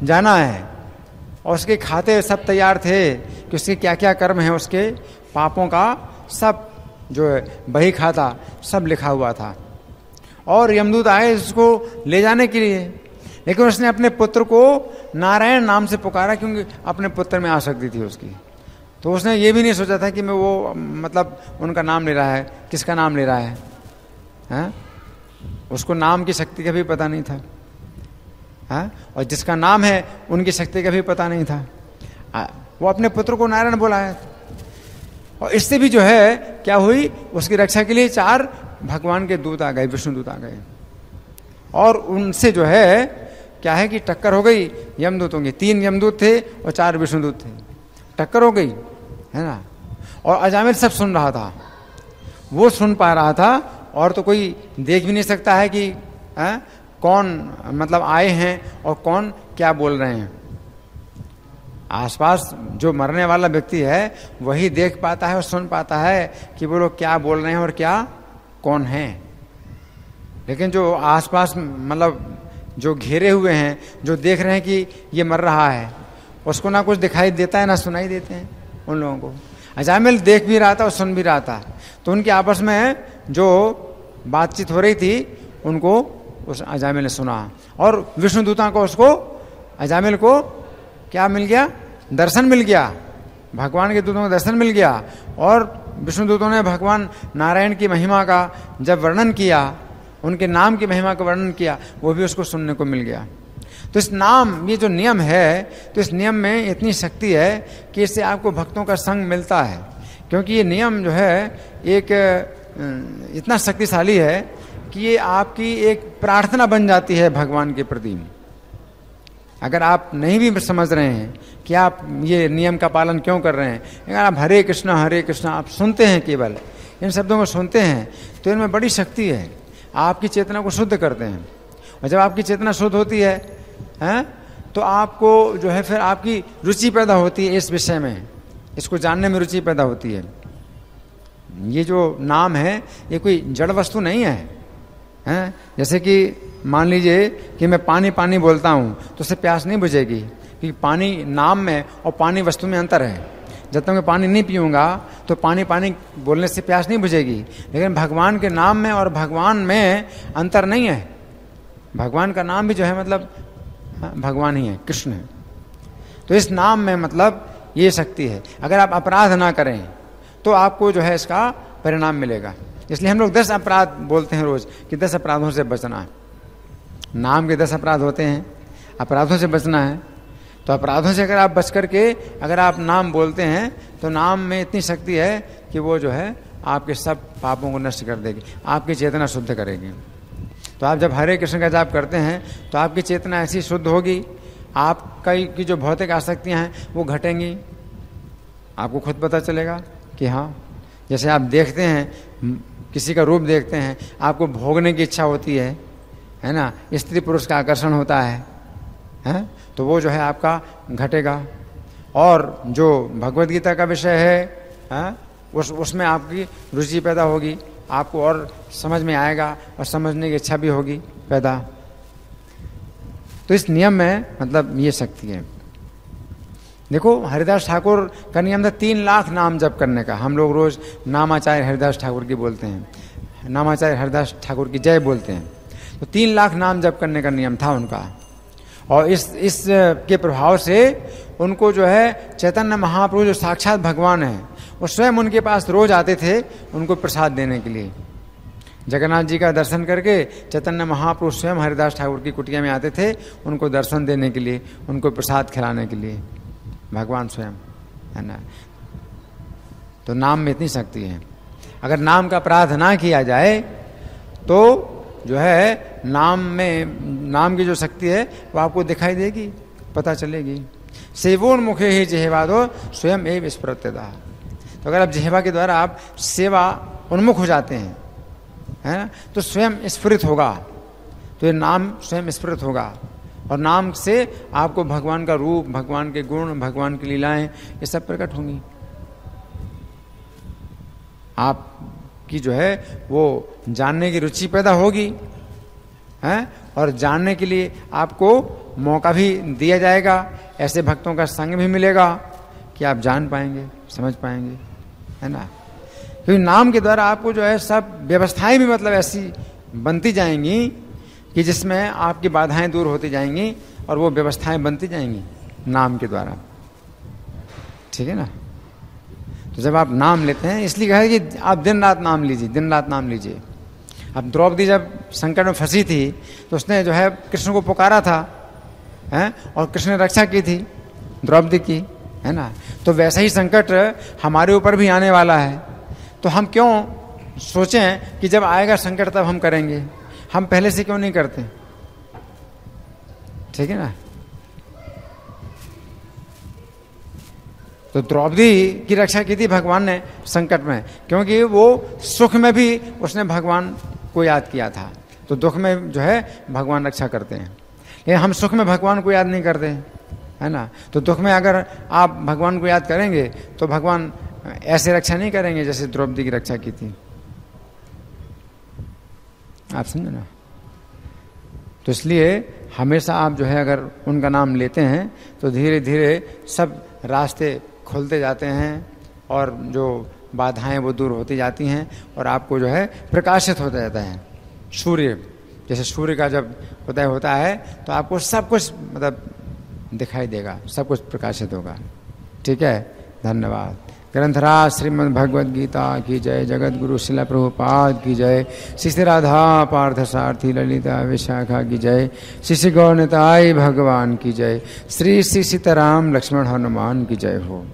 जाना है, और उसके खाते सब तैयार थे कि उसके क्या क्या कर्म हैं, उसके पापों का सब जो है बही खाता सब लिखा हुआ था। और यमदूत आए उसको ले जाने के लिए, लेकिन उसने अपने पुत्र को नारायण नाम से पुकारा, क्योंकि अपने पुत्र में आसक्ति थी उसकी। तो उसने ये भी नहीं सोचा था कि मैं वो मतलब उनका नाम ले रहा है, किसका नाम ले रहा है, हैं? उसको नाम की शक्ति का भी पता नहीं था, हैं? और जिसका नाम है उनकी शक्ति का भी पता नहीं था। वो अपने पुत्र को नारायण बोला है। और इससे भी जो है क्या हुई, उसकी रक्षा के लिए 4 भगवान के दूत आ गए, विष्णु दूत आ गए, और उनसे जो है क्या है कि टक्कर हो गई यमदूतों की। 3 यमदूत थे और 4 विष्णुदूत थे, टक्कर हो गई, है ना। और अजामिल सब सुन रहा था, वो सुन पा रहा था और तो कोई देख भी नहीं सकता है कि कौन मतलब आए हैं और कौन क्या बोल रहे हैं। आसपास जो मरने वाला व्यक्ति है वही देख पाता है और सुन पाता है कि वो लोग क्या बोल रहे हैं और क्या कौन है। लेकिन जो आसपास मतलब जो घेरे हुए हैं, जो देख रहे हैं कि ये मर रहा है, उसको ना कुछ दिखाई देता है ना सुनाई देते हैं उन लोगों को। अजामिल देख भी रहा था और सुन भी रहा था, तो उनके आपस में जो बातचीत हो रही थी उनको उस अजामिल ने सुना, और विष्णुदूता को उसको अजामिल को क्या मिल गया? दर्शन मिल गया, भगवान के दूतों को दर्शन मिल गया। और विष्णुदूतों ने भगवान नारायण की महिमा का जब वर्णन किया, उनके नाम की महिमा का वर्णन किया, वो भी उसको सुनने को मिल गया। तो इस नाम, ये जो नियम है, तो इस नियम में इतनी शक्ति है कि इससे आपको भक्तों का संग मिलता है। क्योंकि ये नियम जो है एक इतना शक्तिशाली है कि ये आपकी एक प्रार्थना बन जाती है भगवान के प्रति। अगर आप नहीं भी समझ रहे हैं कि आप ये नियम का पालन क्यों कर रहे हैं, अगर आप हरे कृष्णा आप सुनते हैं, केवल इन शब्दों को सुनते हैं, तो इनमें बड़ी शक्ति है, आपकी चेतना को शुद्ध करते हैं। और जब आपकी चेतना शुद्ध होती है तो आपको जो है फिर आपकी रुचि पैदा होती है इस विषय में, इसको जानने में रुचि पैदा होती है। ये जो नाम है ये कोई जड़ वस्तु नहीं है। जैसे कि मान लीजिए कि मैं पानी पानी बोलता हूँ तो उससे प्यास नहीं बुझेगी, क्योंकि पानी नाम में और पानी वस्तु में अंतर है। जब तक मैं पानी नहीं पीऊँगा तो पानी पानी बोलने से प्यास नहीं बुझेगी। लेकिन भगवान के नाम में और भगवान में अंतर नहीं है। भगवान का नाम भी जो है मतलब भगवान ही है, कृष्ण है। तो इस नाम में मतलब ये शक्ति है। अगर आप अपराध ना करें तो आपको जो है इसका परिणाम मिलेगा। इसलिए हम लोग 10 अपराध बोलते हैं रोज कि 10 अपराधों से बचना है। नाम के 10 अपराध होते हैं, अपराधों से बचना है। तो अपराधों से अगर आप बच करके अगर आप नाम बोलते हैं तो नाम में इतनी शक्ति है कि वो जो है आपके सब पापों को नष्ट कर देगी, आपकी चेतना शुद्ध करेगी। तो आप जब हरे कृष्ण का जाप करते हैं तो आपकी चेतना ऐसी शुद्ध होगी, आपका की जो भौतिक आसक्तियां हैं वो घटेंगी। आपको खुद पता चलेगा कि हाँ, जैसे आप देखते हैं किसी का रूप देखते हैं, आपको भोगने की इच्छा होती है ना, स्त्री पुरुष का आकर्षण होता है, तो वो जो है आपका घटेगा। और जो भगवद गीता का विषय है उसमें आपकी रुचि पैदा होगी, आपको और समझ में आएगा और समझने की इच्छा भी होगी पैदा। तो इस नियम में मतलब ये शक्ति है। देखो हरिदास ठाकुर का नियम था 3 लाख नाम जप करने का। हम लोग रोज नामाचार्य हरिदास ठाकुर की बोलते हैं, नामाचार्य हरिदास ठाकुर की जय बोलते हैं। तो 3 लाख नाम जप करने का नियम था उनका। और इस के प्रभाव से उनको जो है चैतन्य महाप्रभु जो साक्षात भगवान है वो स्वयं उनके पास रोज आते थे उनको प्रसाद देने के लिए। जगन्नाथ जी का दर्शन करके चैतन्य महाप्रभु स्वयं हरिदास ठाकुर की कुटिया में आते थे उनको दर्शन देने के लिए, उनको प्रसाद खिलाने के लिए, भगवान स्वयं, है ना। तो नाम में इतनी शक्ति है। अगर नाम का अपराध ना किया जाए तो जो है नाम की जो शक्ति है वो आपको दिखाई देगी, पता चलेगी। सेवोन्मुखे ही जिह्वादो स्वयं एव स्फुरत्यतः। तो अगर आप जिह्वा के द्वारा आप सेवा उन्मुख हो जाते हैं, है ना, तो स्वयं स्फुरित होगा, तो ये नाम स्वयं स्फुरित होगा। और नाम से आपको भगवान का रूप, भगवान के गुण, भगवान की लीलाएं ये सब प्रकट होंगी। आपकी जो है वो जानने की रुचि पैदा होगी, है, और जानने के लिए आपको मौका भी दिया जाएगा। ऐसे भक्तों का संग भी मिलेगा कि आप जान पाएंगे, समझ पाएंगे, है ना। क्योंकि नाम के द्वारा आपको जो है सब व्यवस्थाएं भी मतलब ऐसी बनती जाएंगी कि जिसमें आपकी बाधाएं दूर होती जाएंगी और वो व्यवस्थाएं बनती जाएंगी नाम के द्वारा, ठीक है ना। तो जब आप नाम लेते हैं, इसलिए कहा है कि आप दिन रात नाम लीजिए, दिन रात नाम लीजिए। अब द्रौपदी जब संकट में फंसी थी तो उसने जो है कृष्ण को पुकारा था, है, और कृष्ण ने रक्षा की थी द्रौपदी की, है ना। तो वैसा ही संकट हमारे ऊपर भी आने वाला है। तो हम क्यों सोचें कि जब आएगा संकट तब हम करेंगे, हम पहले से क्यों नहीं करते, ठीक है ना। तो द्रौपदी की रक्षा की थी भगवान ने संकट में, क्योंकि वो सुख में भी उसने भगवान को याद किया था। तो दुख में जो है भगवान रक्षा करते हैं, लेकिन हम सुख में भगवान को याद नहीं करते, है ना। तो दुख में अगर आप भगवान को याद करेंगे तो भगवान ऐसे रक्षा नहीं करेंगे जैसे द्रौपदी की रक्षा की थी। आप समझे ना। तो इसलिए हमेशा आप जो है अगर उनका नाम लेते हैं तो धीरे धीरे सब रास्ते खुलते जाते हैं और जो बाधाएं वो दूर होती जाती हैं और आपको जो है प्रकाशित होता जाता है। सूर्य जैसे सूर्य का जब उदय होता है तो आपको सब कुछ मतलब दिखाई देगा, सब कुछ प्रकाशित होगा। ठीक है, धन्यवाद। ग्रंथराज श्रीमद् भगवद गीता की जय। जगत गुरु शिला प्रभुपाद की जय। श्री श्री राधा पार्थ सारथी ललिता विशाखा की जय। श्री श्री गौर निताई भगवान की जय। श्री श्री सीताराम लक्ष्मण हनुमान की जय हो।